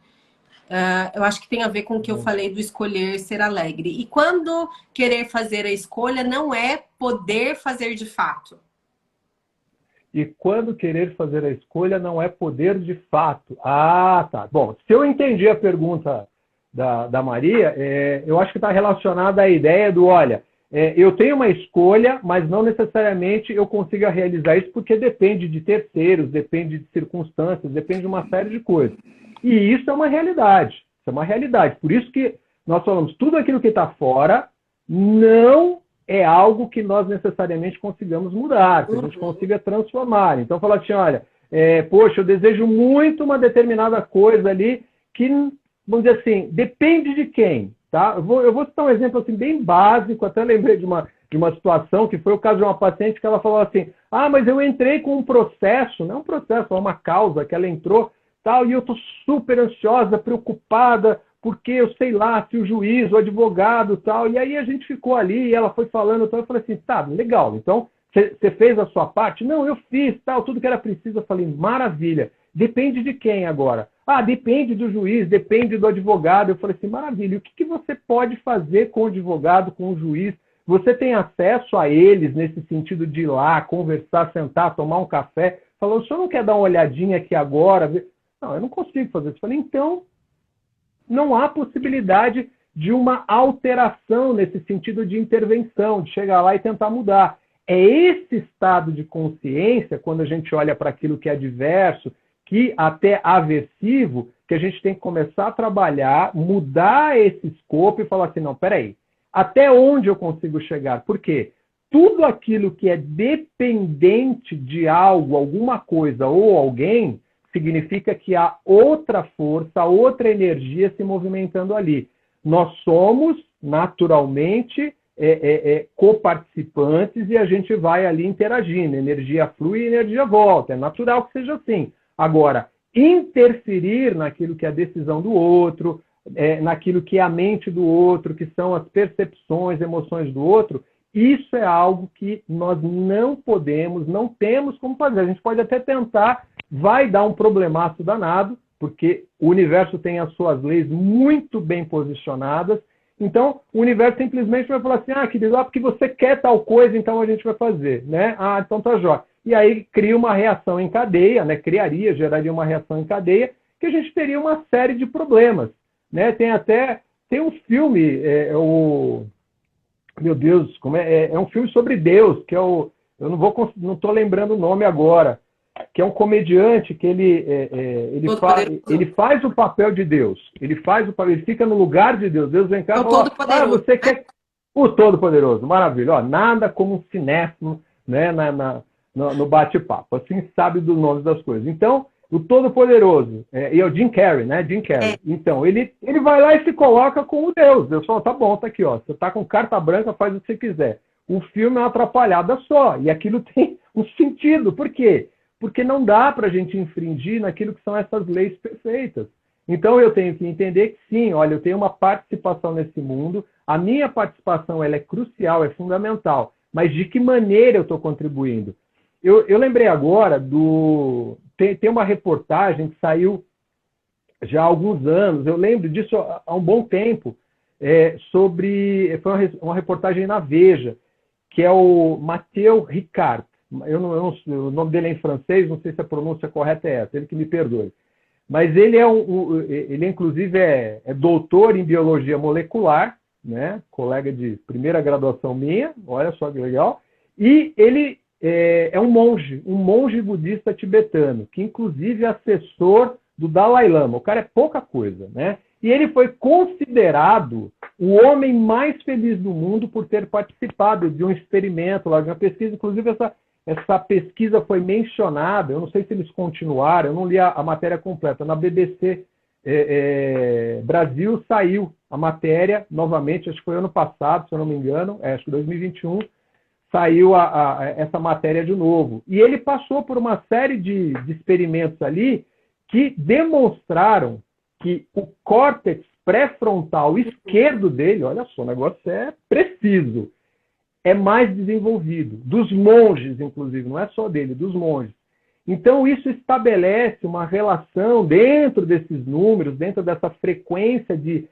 Eu acho que tem a ver com o que eu falei do escolher ser alegre. E quando querer fazer a escolha não é poder fazer de fato? E quando querer fazer a escolha não é poder de fato. Ah, tá. Bom, se eu entendi a pergunta da Maria, eu acho que está relacionada à ideia do, olha, eu tenho uma escolha, mas não necessariamente eu consiga realizar isso porque depende de terceiros, depende de circunstâncias, depende de uma série de coisas. E isso é uma realidade. Isso é uma realidade. Por isso que nós falamos, tudo aquilo que está fora não é algo que nós necessariamente consigamos mudar, que a gente consiga transformar. Então, falar assim, olha, poxa, eu desejo muito uma determinada coisa ali que, vamos dizer assim, depende de quem? Tá? Eu vou citar um exemplo assim, bem básico, até lembrei de uma situação que foi o caso de uma paciente que ela falou assim, mas eu entrei com um processo, não um processo, é uma causa que ela entrou, tal, e eu estou super ansiosa, preocupada, porque eu sei lá se o juiz, o advogado, tal, e aí a gente ficou ali, e ela foi falando, tal, eu falei assim, tá, legal, então você fez a sua parte? Não, eu fiz, tal, tudo que era preciso, eu falei, maravilha, depende de quem agora? Depende do juiz, depende do advogado. Eu falei assim, maravilha, o que você pode fazer com o advogado, com o juiz? Você tem acesso a eles nesse sentido de ir lá, conversar, sentar, tomar um café? Falou, o senhor não quer dar uma olhadinha aqui agora? Não, eu não consigo fazer isso. Eu falei, então, não há possibilidade de uma alteração nesse sentido de intervenção, de chegar lá e tentar mudar. É esse estado de consciência, quando a gente olha para aquilo que é adverso, que até aversivo, que a gente tem que começar a trabalhar, mudar esse escopo e falar assim, não, peraí, até onde eu consigo chegar? Por quê? Tudo aquilo que é dependente de algo, alguma coisa ou alguém, significa que há outra força, outra energia se movimentando ali. Nós somos, naturalmente, coparticipantes e a gente vai ali interagindo. Energia flui e energia volta. É natural que seja assim. Agora, interferir naquilo que é a decisão do outro, naquilo que é a mente do outro, que são as percepções, emoções do outro, isso é algo que nós não podemos, não temos como fazer. A gente pode até tentar, vai dar um problemaço danado, porque o universo tem as suas leis muito bem posicionadas. Então, o universo simplesmente vai falar assim, querido, porque você quer tal coisa, então a gente vai fazer, né? Então tá jóia. E aí cria uma reação em cadeia, né? Geraria uma reação em cadeia, que a gente teria uma série de problemas, né? Tem um filme, meu Deus, é um filme sobre Deus, que eu não estou lembrando o nome agora, que é um comediante que ele faz o papel de Deus, ele fica no lugar de Deus, Deus vem cá e fala, você quer o Todo-Poderoso, maravilha, nada como um cinéfilo, né, no bate-papo, assim sabe dos nomes das coisas. Então, o Todo-Poderoso, e é o Jim Carrey, né? Jim Carrey. Então, ele vai lá e se coloca como Deus. Deus fala, tá bom, tá aqui, ó. Você tá com carta branca, faz o que você quiser. O filme é uma atrapalhada só, e aquilo tem um sentido. Por quê? Porque não dá pra gente infringir naquilo que são essas leis perfeitas. Então eu tenho que entender que sim, olha, eu tenho uma participação nesse mundo, a minha participação ela é crucial, é fundamental, mas de que maneira eu estou contribuindo? Eu lembrei agora tem uma reportagem que saiu já há alguns anos, eu lembro disso há um bom tempo, foi uma reportagem na Veja, que é o Matteo Ricard. O nome dele é em francês, não sei se a pronúncia correta é essa, ele que me perdoe. Mas ele inclusive é doutor em biologia molecular, né? Colega de primeira graduação minha, olha só que legal. E ele é um monge budista tibetano, que inclusive é assessor do Dalai Lama. O cara é pouca coisa, né? E ele foi considerado o homem mais feliz do mundo por ter participado de um experimento lá, de uma pesquisa. Inclusive, essa pesquisa foi mencionada, eu não sei se eles continuaram, eu não li a matéria completa. Na BBC Brasil saiu a matéria novamente, acho que foi ano passado, se eu não me engano, acho que 2021, saiu essa matéria de novo. E ele passou por uma série de experimentos ali que demonstraram que o córtex pré-frontal esquerdo dele, olha só, o negócio é preciso, é mais desenvolvido. Dos monges, inclusive, não é só dele, dos monges. Então, isso estabelece uma relação dentro desses números, dentro dessa frequência de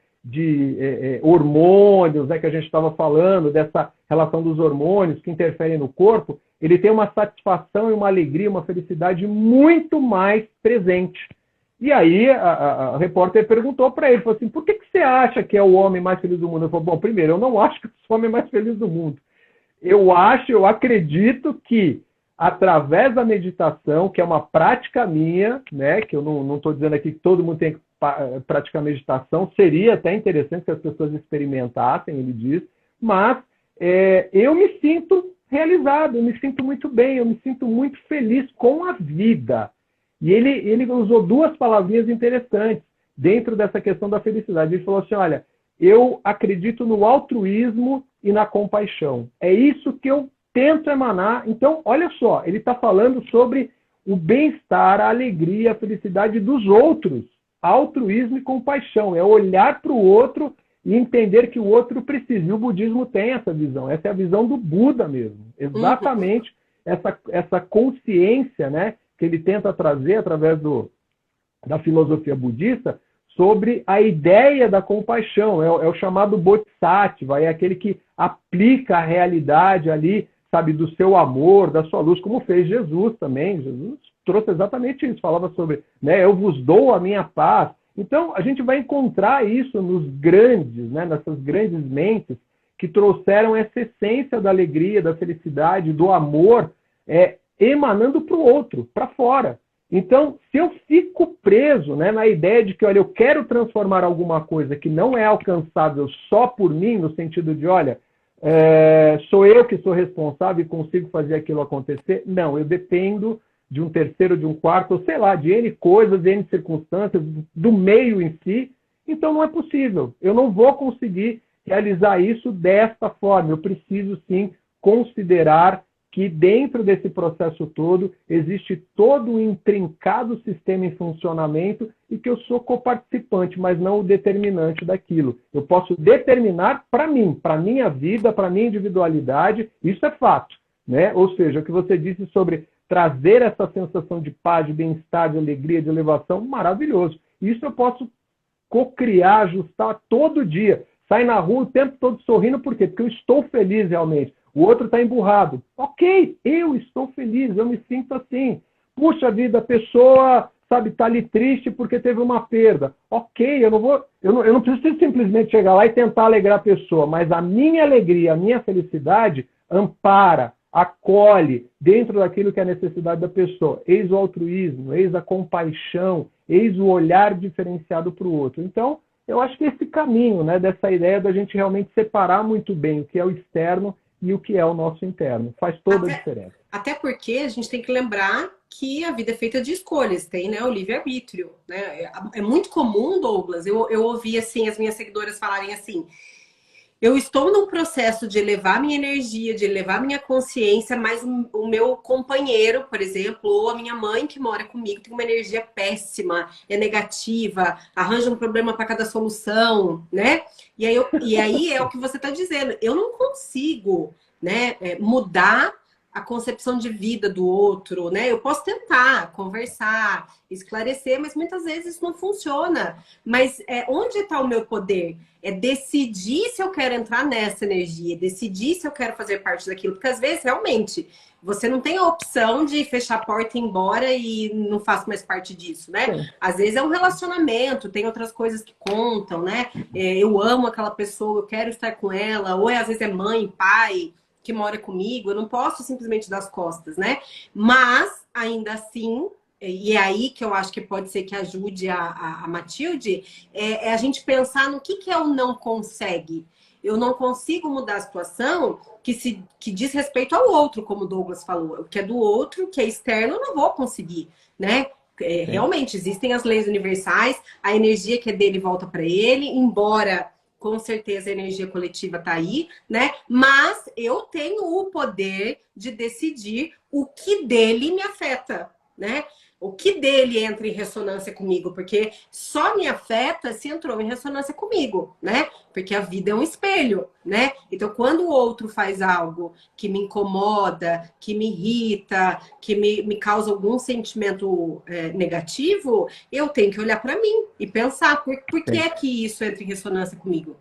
hormônios, né, que a gente estava falando, dessa relação dos hormônios que interferem no corpo, ele tem uma satisfação e uma alegria, uma felicidade muito mais presente. E aí a repórter perguntou para ele, falou assim, por que você acha que é o homem mais feliz do mundo? Ele falou, bom, primeiro, eu não acho que eu sou o homem mais feliz do mundo. Eu acredito que através da meditação, que é uma prática minha, né, que eu não estou dizendo aqui que todo mundo tem que praticar meditação, seria até interessante que as pessoas experimentassem, ele diz, mas eu me sinto realizado, eu me sinto muito bem, eu me sinto muito feliz com a vida. E ele usou duas palavrinhas interessantes dentro dessa questão da felicidade. Ele falou assim, olha, eu acredito no altruísmo e na compaixão. É isso que eu tento emanar. Então, olha só, ele está falando sobre o bem-estar, a alegria, a felicidade dos outros. Altruísmo e compaixão. É olhar para o outro e entender que o outro precisa. E o budismo tem essa visão. Essa é a visão do Buda mesmo. Exatamente essa consciência, né, que ele tenta trazer através da filosofia budista sobre a ideia da compaixão. É o chamado Bodhisattva, é aquele que aplica a realidade ali, sabe, do seu amor, da sua luz, como fez Jesus também. Jesus trouxe exatamente isso, falava sobre, né, eu vos dou a minha paz. Então, a gente vai encontrar isso nos grandes, né, nessas grandes mentes que trouxeram essa essência da alegria, da felicidade, do amor, emanando para o outro, para fora. Então, se eu fico preso, né, na ideia de que, olha, eu quero transformar alguma coisa que não é alcançável só por mim, no sentido de, olha, sou eu que sou responsável e consigo fazer aquilo acontecer, não, eu dependo de um terceiro, de um quarto, ou sei lá, de N coisas, de N circunstâncias, do meio em si, então não é possível. Eu não vou conseguir realizar isso desta forma. Eu preciso, sim, considerar que dentro desse processo todo existe todo um intrincado sistema em funcionamento e que eu sou coparticipante, mas não o determinante daquilo. Eu posso determinar para mim, para minha vida, para minha individualidade, isso é fato, né? Ou seja, o que você disse sobre trazer essa sensação de paz, de bem-estar, de alegria, de elevação, maravilhoso. Isso eu posso cocriar, ajustar todo dia. Sai na rua o tempo todo sorrindo, por quê? Porque eu estou feliz realmente. O outro está emburrado. Ok, eu estou feliz, eu me sinto assim. Puxa vida, a pessoa, sabe, está ali triste porque teve uma perda. Ok, eu não preciso simplesmente chegar lá e tentar alegrar a pessoa, mas a minha alegria, a minha felicidade ampara, acolhe dentro daquilo que é a necessidade da pessoa. Eis o altruísmo, eis a compaixão, eis o olhar diferenciado para o outro. Então, eu acho que esse caminho, né, dessa ideia da gente realmente separar muito bem o que é o externo e o que é o nosso interno. Faz toda a diferença. Até porque a gente tem que lembrar que a vida é feita de escolhas, tem, né, o livre-arbítrio, né? É muito comum, Douglas, eu ouvi assim, as minhas seguidoras falarem assim, Eu estou num processo de elevar minha energia, de elevar minha consciência, mas o meu companheiro, por exemplo, ou a minha mãe que mora comigo, tem uma energia péssima, é negativa, arranja um problema para cada solução, né? E aí é o que você está dizendo. Eu não consigo, né, mudar a concepção de vida do outro, né? Eu posso tentar conversar, esclarecer, mas muitas vezes isso não funciona. Mas onde está o meu poder? É decidir se eu quero entrar nessa energia, decidir se eu quero fazer parte daquilo. Porque às vezes, realmente, você não tem a opção de fechar a porta e ir embora e não faço mais parte disso, né? Sim. Às vezes é um relacionamento, tem outras coisas que contam, né? Eu amo aquela pessoa, eu quero estar com ela. Ou às vezes é mãe, pai que mora comigo, eu não posso simplesmente dar as costas, né? Mas, ainda assim, e é aí que eu acho que pode ser que ajude a Matilde, é a gente pensar no que é o não consegue. Eu não consigo mudar a situação que diz respeito ao outro, como o Douglas falou. O que é do outro, que é externo, eu não vou conseguir, né? Realmente, existem as leis universais, a energia que é dele volta para ele, embora com certeza a energia coletiva está aí, né? Mas eu tenho o poder de decidir o que dele me afeta, né? O que dele entra em ressonância comigo, porque só me afeta se entrou em ressonância comigo, né? Porque a vida é um espelho, né? Então, quando o outro faz algo que me incomoda, que me irrita, que me causa algum sentimento negativo, eu tenho que olhar para mim e pensar por que Sim. é que isso entra em ressonância comigo.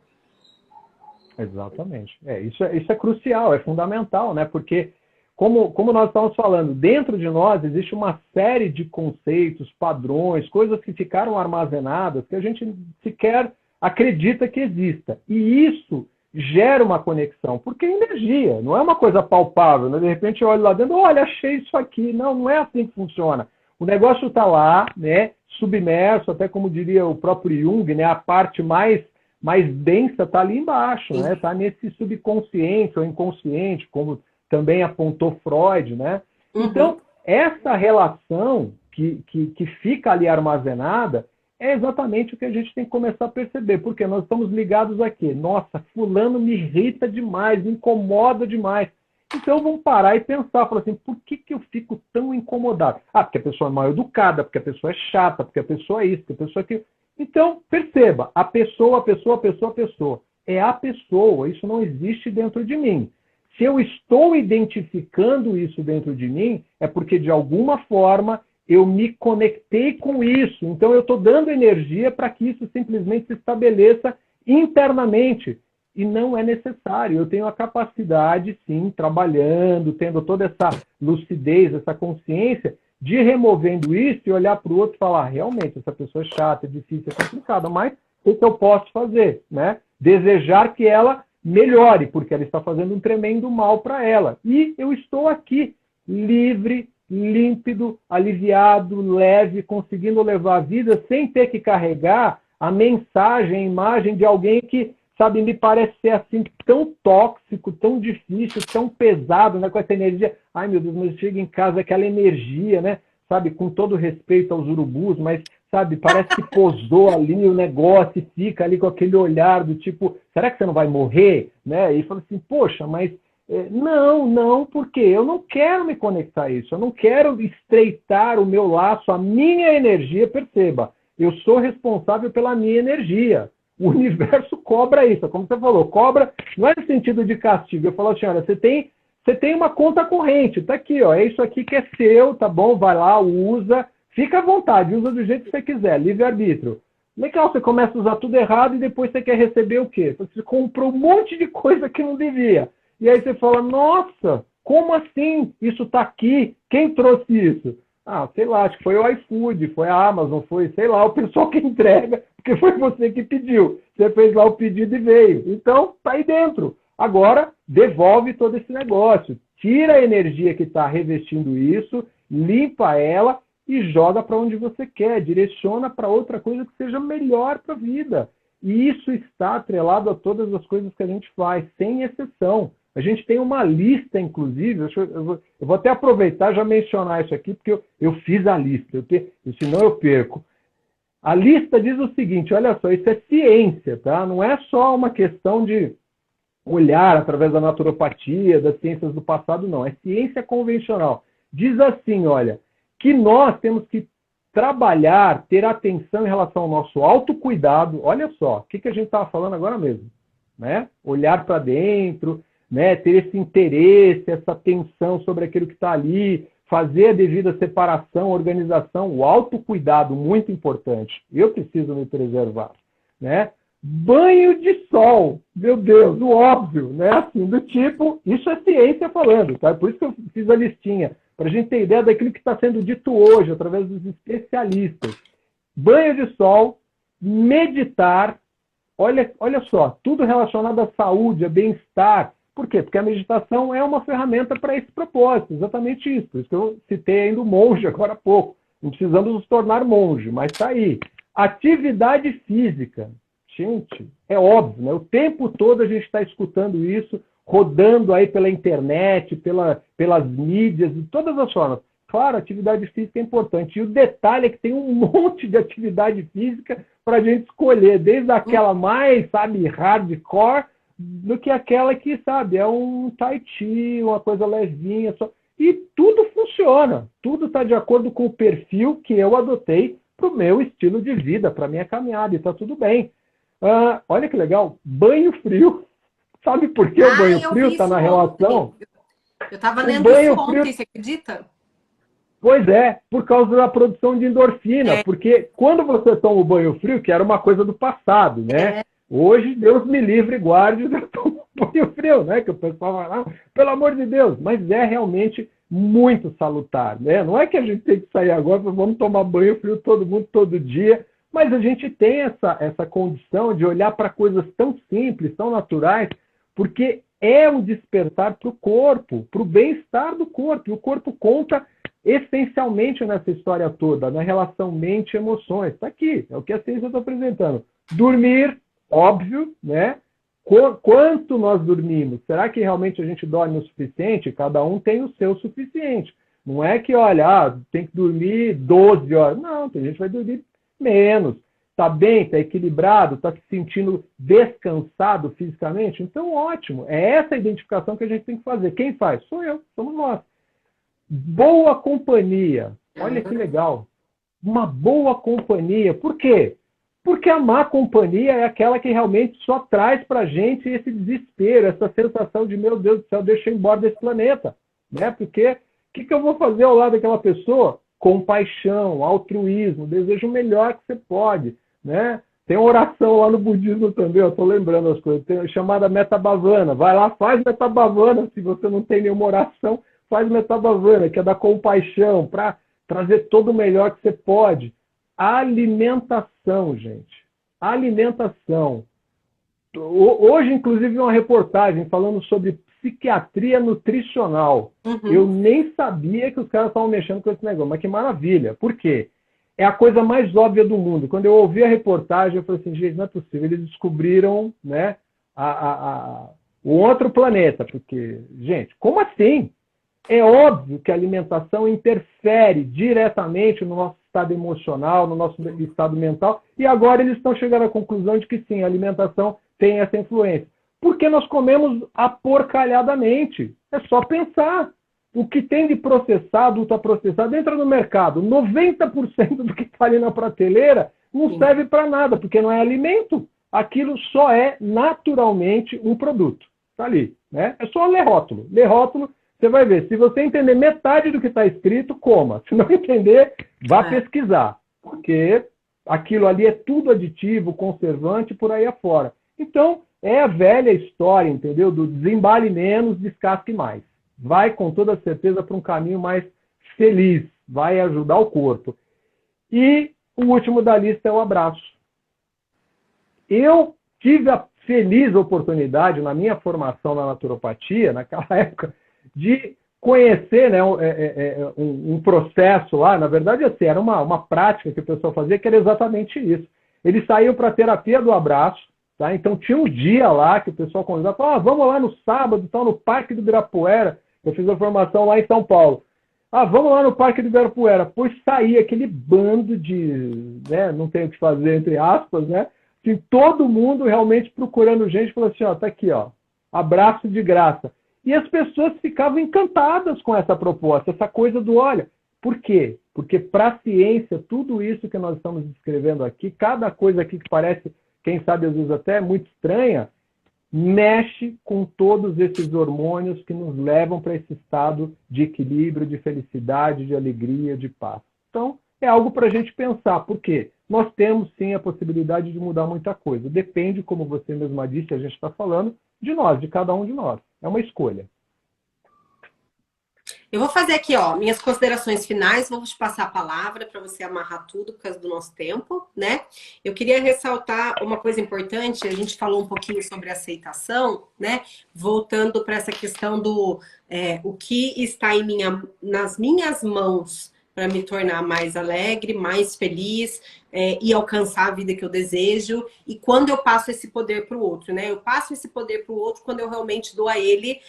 Exatamente. Isso é crucial, é fundamental, né? Porque, como nós estamos falando, dentro de nós existe uma série de conceitos, padrões, coisas que ficaram armazenadas que a gente sequer acredita que exista. E isso gera uma conexão, porque é energia, não é uma coisa palpável, né? De repente eu olho lá dentro, olha, achei isso aqui. Não, não é assim que funciona. O negócio está lá, né? Submerso, até como diria o próprio Jung, né? A parte mais densa está ali embaixo, né? Está nesse subconsciente ou inconsciente, como também apontou Freud, né? Então, essa relação que fica ali armazenada é exatamente o que a gente tem que começar a perceber, porque nós estamos ligados aqui. Nossa, fulano me irrita demais, me incomoda demais. Então vamos parar e pensar, falar assim, por que eu fico tão incomodado? Ah, porque a pessoa é mal educada, porque a pessoa é chata, porque a pessoa é isso, porque a pessoa é aquilo. Então, perceba, a pessoa. É a pessoa, isso não existe dentro de mim. Se eu estou identificando isso dentro de mim, é porque de alguma forma eu me conectei com isso. Então eu estou dando energia para que isso simplesmente se estabeleça internamente. E não é necessário. Eu tenho a capacidade, sim, trabalhando, tendo toda essa lucidez, essa consciência, de ir removendo isso e olhar para o outro e falar, realmente, essa pessoa é chata, é difícil, é complicada, mas o que eu posso fazer? Né? Desejar que ela melhore, porque ela está fazendo um tremendo mal para ela. E eu estou aqui, livre, límpido, aliviado, leve, conseguindo levar a vida sem ter que carregar a mensagem, a imagem de alguém que, sabe, me parece ser assim tão tóxico, tão difícil, tão pesado, né, com essa energia. Ai, meu Deus, mas chega em casa aquela energia, né, sabe, com todo respeito aos urubus, mas, sabe, parece que posou ali o negócio e fica ali com aquele olhar do tipo, será que você não vai morrer? Né? E fala assim, poxa, mas não, porque eu não quero me conectar a isso, eu não quero estreitar o meu laço, a minha energia, perceba, eu sou responsável pela minha energia. O universo cobra isso, como você falou, cobra não é no sentido de castigo. Eu falo assim, olha, você tem uma conta corrente, tá aqui, ó, é isso aqui que é seu, tá bom? Vai lá, usa, fica à vontade, usa do jeito que você quiser, livre-arbítrio. Legal, você começa a usar tudo errado e depois você quer receber o quê? Você comprou um monte de coisa que não devia. E aí você fala, nossa, como assim? Isso tá aqui? Quem trouxe isso? Ah, sei lá, acho que foi o iFood, foi a Amazon, foi, sei lá, o pessoal que entrega, porque foi você que pediu. Você fez lá o pedido e veio. Então, tá aí dentro. Agora, devolve todo esse negócio. Tira a energia que está revestindo isso, limpa ela e joga para onde você quer. Direciona para outra coisa que seja melhor para a vida. E isso está atrelado a todas as coisas que a gente faz, sem exceção. A gente tem uma lista, inclusive, eu vou até aproveitar e já mencionar isso aqui, porque eu fiz a lista, senão eu perco. A lista diz o seguinte, olha só, isso é ciência, tá? Não é só uma questão de olhar através da naturopatia, das ciências do passado, não. É ciência convencional. Diz assim, olha, que nós temos que trabalhar, ter atenção em relação ao nosso autocuidado. Olha só, o que a gente estava falando agora mesmo, né? Olhar para dentro, né? Ter esse interesse, essa atenção sobre aquilo que está ali, fazer a devida separação, organização, o autocuidado, muito importante. Eu preciso me preservar, né? Banho de sol, meu Deus, o óbvio, né? Assim, do tipo, isso é ciência falando, tá? Por isso que eu fiz a listinha, para a gente ter ideia daquilo que está sendo dito hoje, através dos especialistas. Banho de sol, meditar, olha só, tudo relacionado à saúde, a bem-estar. Por quê? Porque a meditação é uma ferramenta para esse propósito, exatamente isso. Por isso que eu citei ainda o monge agora há pouco. Não precisamos nos tornar monge, mas está aí. Atividade física. Gente, é óbvio, né? O tempo todo a gente está escutando isso, rodando aí pela internet, pelas mídias, de todas as formas. Claro, atividade física é importante. E o detalhe é que tem um monte de atividade física para a gente escolher, desde aquela mais, sabe, hardcore, do que aquela que, sabe, é um tai chi, uma coisa levinha. Só. E tudo funciona. Tudo está de acordo com o perfil que eu adotei para o meu estilo de vida, para a minha caminhada, e está tudo bem. Olha que legal, banho frio. Sabe por que o banho frio está na relação? Eu estava lendo isso ontem, você acredita? Pois é, por causa da produção de endorfina. Porque quando você toma o banho frio, que era uma coisa do passado, né? Hoje, Deus me livre e guarde, eu tomo banho frio, né? Que o pessoal vai lá, pelo amor de Deus. Mas é realmente muito salutar, né? Não é que a gente tem que sair agora, vamos tomar banho frio todo mundo, todo dia. Mas a gente tem essa condição de olhar para coisas tão simples, tão naturais, porque é um despertar para o corpo, para o bem-estar do corpo. E o corpo conta essencialmente nessa história toda, na relação mente e emoções. Está aqui, é o que a ciência está apresentando. Dormir, óbvio, né? Quanto nós dormimos? Será que realmente a gente dorme o suficiente? Cada um tem o seu suficiente. Não é que, olha, tem que dormir 12 horas. Não, tem gente que vai dormir menos. Está bem, está equilibrado, está se sentindo descansado fisicamente? Então, ótimo. É essa a identificação que a gente tem que fazer. Quem faz? Sou eu, somos nós. Boa companhia. Olha que legal. Uma boa companhia. Por quê? Porque a má companhia é aquela que realmente só traz para a gente esse desespero, essa sensação de, meu Deus do céu, deixa eu ir embora desse planeta. Né? Porque o que eu vou fazer ao lado daquela pessoa? Compaixão, altruísmo, desejo o melhor que você pode. Né? Tem uma oração lá no budismo também, eu estou lembrando as coisas, tem chamada Metabhavana. Vai lá, faz Metabhavana, se você não tem nenhuma oração, faz Metabhavana, que é da compaixão, para trazer todo o melhor que você pode. Alimentação, gente. Alimentação. Hoje, inclusive, uma reportagem falando sobre psiquiatria nutricional. Eu nem sabia que os caras estavam mexendo com esse negócio, mas que maravilha. Por quê? É a coisa mais óbvia do mundo. Quando eu ouvi a reportagem, eu falei assim, gente, não é possível. Eles descobriram, né, o outro planeta. Porque, gente, como assim? É óbvio que a alimentação interfere diretamente no nosso estado emocional, no nosso estado mental, e agora eles estão chegando à conclusão de que sim, a alimentação tem essa influência. Porque nós comemos aporcalhadamente. É só pensar. O que tem de processado, ultraprocessado, entra no mercado. 90% do que está ali na prateleira não serve para nada, porque não é alimento. Aquilo só é naturalmente um produto. Está ali. Né? É só ler rótulo. Ler rótulo, você vai ver. Se você entender metade do que está escrito, coma. Se não entender, vá pesquisar. Porque aquilo ali é tudo aditivo, conservante, por aí afora. Então, é a velha história, entendeu? Do desembale menos, descasque mais. Vai, com toda certeza, para um caminho mais feliz. Vai ajudar o corpo. E o último da lista é o abraço. Eu tive a feliz oportunidade, na minha formação na naturopatia, naquela época, de conhecer, né, um processo lá. Na verdade, assim, era uma prática que o pessoal fazia, que era exatamente isso. Eles saíam para a terapia do abraço. Tá? Então tinha um dia lá que o pessoal convidava, vamos lá no sábado, no Parque do Ibirapuera. Eu fiz a formação lá em São Paulo. Vamos lá no Parque do Ibirapuera. Pois saía aquele bando de, né, não tem o que fazer, entre aspas, né? Assim, todo mundo realmente procurando gente, falou assim, tá aqui, abraço de graça. E as pessoas ficavam encantadas com essa proposta, essa coisa do, olha, por quê? Porque para a ciência, tudo isso que nós estamos descrevendo aqui, cada coisa aqui que parece, quem sabe às vezes até muito estranha, mexe com todos esses hormônios que nos levam para esse estado de equilíbrio, de felicidade, de alegria, de paz. Então, é algo para a gente pensar. Por quê? Nós temos, sim, a possibilidade de mudar muita coisa. Depende, como você mesma disse, a gente está falando, de nós, de cada um de nós. É uma escolha. Eu vou fazer aqui, ó, minhas considerações finais, vou te passar a palavra para você amarrar tudo por causa do nosso tempo, né? Eu queria ressaltar uma coisa importante, a gente falou um pouquinho sobre aceitação, né? Voltando para essa questão do o que está nas minhas mãos para me tornar mais alegre, mais feliz e alcançar a vida que eu desejo. E quando eu passo esse poder para o outro, né? Eu passo esse poder para o outro quando eu realmente dou a ele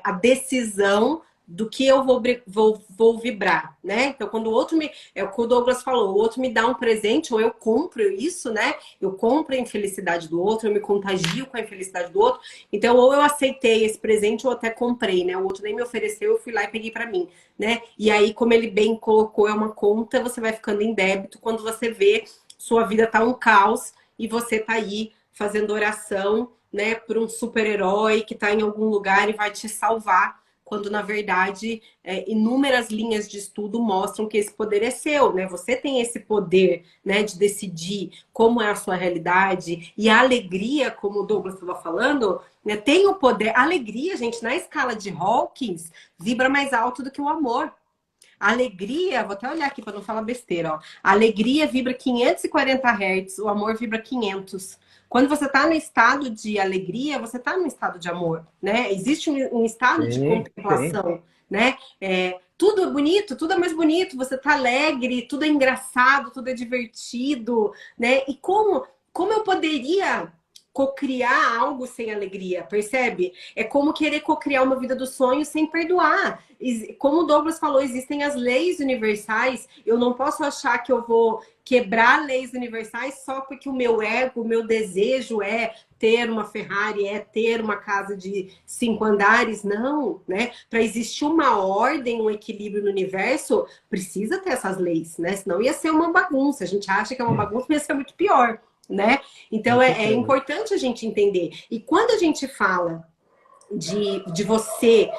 a decisão do que eu vou vibrar, né? Então, quando o outro é o que o Douglas falou, o outro me dá um presente, ou eu compro isso, né? Eu compro a infelicidade do outro, eu me contagio com a infelicidade do outro. Então, ou eu aceitei esse presente, ou até comprei, né? O outro nem me ofereceu, eu fui lá e peguei pra mim, né? E aí, como ele bem colocou, é uma conta, você vai ficando em débito quando você vê sua vida tá um caos e você tá aí fazendo oração, né? Por um super-herói que tá em algum lugar e vai te salvar, quando, na verdade, inúmeras linhas de estudo mostram que esse poder é seu, né? Você tem esse poder, né, de decidir como é a sua realidade. E a alegria, como o Douglas estava falando, né, tem o poder. A alegria, gente, na escala de Hawkins, vibra mais alto do que o amor. A alegria, vou até olhar aqui para não falar besteira, ó. A alegria vibra 540 Hz, o amor vibra 500. Quando você está no estado de alegria, você está no estado de amor, né? Existe um estado de contemplação, né? Tudo é bonito, tudo é mais bonito, você está alegre, tudo é engraçado, tudo é divertido, né? E como eu poderia cocriar algo sem alegria, percebe? É como querer cocriar uma vida dos sonhos sem perdoar. Como o Douglas falou, existem as leis universais. Eu não posso achar que eu vou quebrar leis universais só porque o meu ego, o meu desejo é ter uma Ferrari, é ter uma casa de 5 andares. Não, né? Para existir uma ordem, um equilíbrio no universo, precisa ter essas leis, né? Senão ia ser uma bagunça. A gente acha que é uma bagunça, mas ia ser muito pior, né? Então é importante a gente entender. E quando a gente fala de você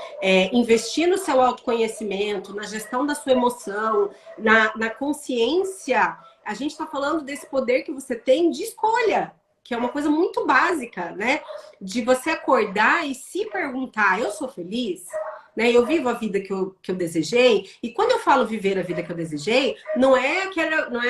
investir no seu autoconhecimento, na gestão da sua emoção, na consciência, a gente está falando desse poder que você tem de escolha, que é uma coisa muito básica, né? De você acordar e se perguntar, eu sou feliz? Né? Eu vivo a vida que eu desejei. E quando eu falo viver a vida que eu desejei, não é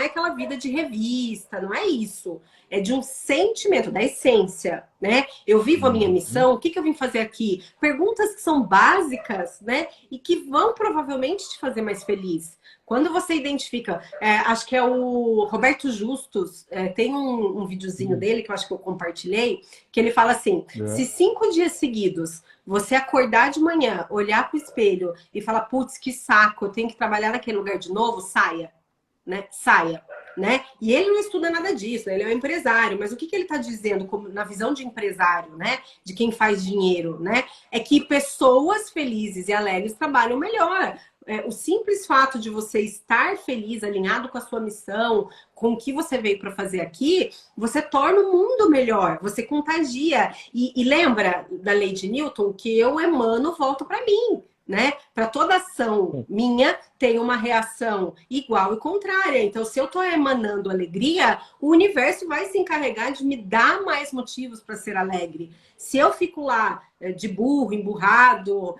aquela vida de revista, não é isso. É de um sentimento, da essência, né? Eu vivo a minha missão, o que eu vim fazer aqui? Perguntas que são básicas, né? E que vão provavelmente te fazer mais feliz. Quando você identifica, acho que é o Roberto Justus, tem um videozinho dele que eu acho que eu compartilhei, que ele fala assim, se 5 dias seguidos você acordar de manhã, olhar para o espelho e falar, putz, que saco, eu tenho que trabalhar naquele lugar de novo, saia, né? Saia, né? E ele não estuda nada disso, ele é um empresário, mas o que ele está dizendo como, na visão de empresário, né? De quem faz dinheiro, né? É que pessoas felizes e alegres trabalham melhor. O simples fato de você estar feliz, alinhado com a sua missão, com o que você veio para fazer aqui, você torna o mundo melhor, você contagia. E lembra da lei de Newton que eu emano, volto para mim, né? Para toda ação minha tem uma reação igual e contrária. Então, se eu estou emanando alegria, o universo vai se encarregar de me dar mais motivos para ser alegre. Se eu fico lá de burro, emburrado,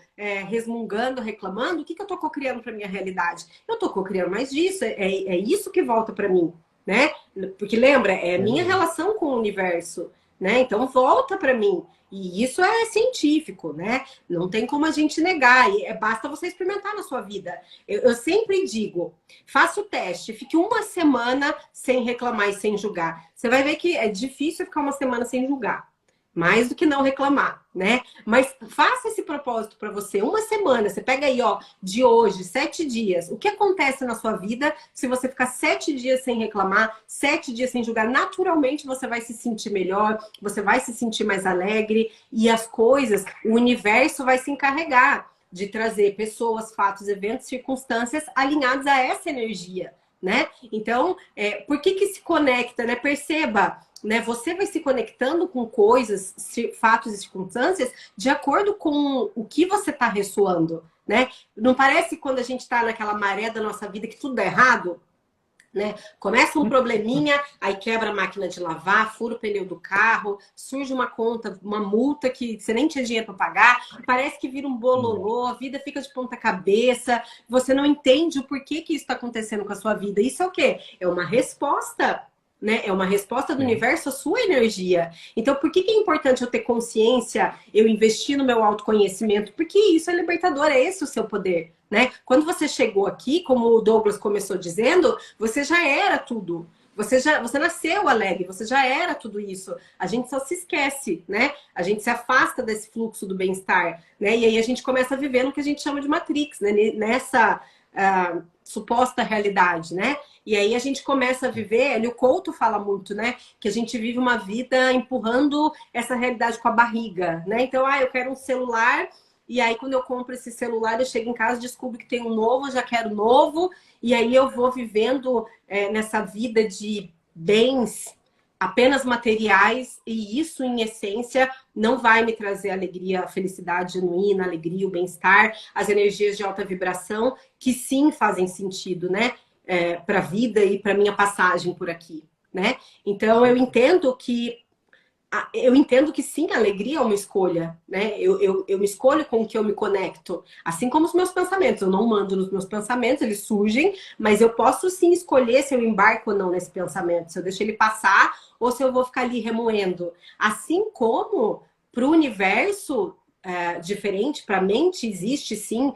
resmungando, reclamando, o que eu estou cocriando para minha realidade? Eu estou cocriando mais disso, é isso que volta para mim, né? Porque lembra, é minha relação com o universo, né? Então volta para mim. E isso é científico, né? Não tem como a gente negar. Basta você experimentar na sua vida. Eu sempre digo, faça o teste, fique uma semana sem reclamar e sem julgar. Você vai ver que é difícil ficar uma semana sem julgar. Mais do que não reclamar, né? Mas faça esse propósito para você. Uma semana, você pega aí, ó, de hoje, 7 dias. O que acontece na sua vida se você ficar 7 dias sem reclamar, 7 dias sem julgar? Naturalmente você vai se sentir melhor, você vai se sentir mais alegre e as coisas, o universo vai se encarregar de trazer pessoas, fatos, eventos, circunstâncias alinhados a essa energia, né? Então, por que que se conecta, né? Perceba, né? Você vai se conectando com coisas, fatos e circunstâncias de acordo com o que você está ressoando, né? Não parece quando a gente está naquela maré da nossa vida que tudo dá errado? Né? Começa um probleminha, aí quebra a máquina de lavar, fura o pneu do carro, surge uma conta, uma multa que você nem tinha dinheiro para pagar, parece que vira um bololô, a vida fica de ponta cabeça, você não entende o porquê que isso está acontecendo com a sua vida. Isso é o quê? É uma resposta, né? É uma resposta do universo à sua energia. Então, por que que é importante eu ter consciência, eu investir no meu autoconhecimento? Porque isso é libertador, é esse o seu poder, né? Quando você chegou aqui, como o Douglas começou dizendo, você já era tudo. Você nasceu alegre, você já era tudo isso. A gente só se esquece, né? A gente se afasta desse fluxo do bem-estar, né? E aí a gente começa a viver no que a gente chama de Matrix, né? Nessa suposta realidade, né? E aí a gente começa a viver, e o Couto fala muito, né? Que a gente vive uma vida empurrando essa realidade com a barriga, né? Então, eu quero um celular, e aí quando eu compro esse celular, eu chego em casa, descubro que tem um novo, eu já quero novo, e aí eu vou vivendo nessa vida de bens apenas materiais, e isso, em essência, não vai me trazer alegria, a felicidade genuína, a alegria, o bem-estar, as energias de alta vibração, que sim fazem sentido, né? Para a vida e para minha passagem por aqui, né? Então eu entendo que sim, a alegria é uma escolha, né? Eu me escolho com o que eu me conecto, assim como os meus pensamentos. Eu não mando nos meus pensamentos, eles surgem, mas eu posso sim escolher se eu embarco ou não nesse pensamento, se eu deixo ele passar ou se eu vou ficar ali remoendo. Assim como para o universo diferente, para a mente existe sim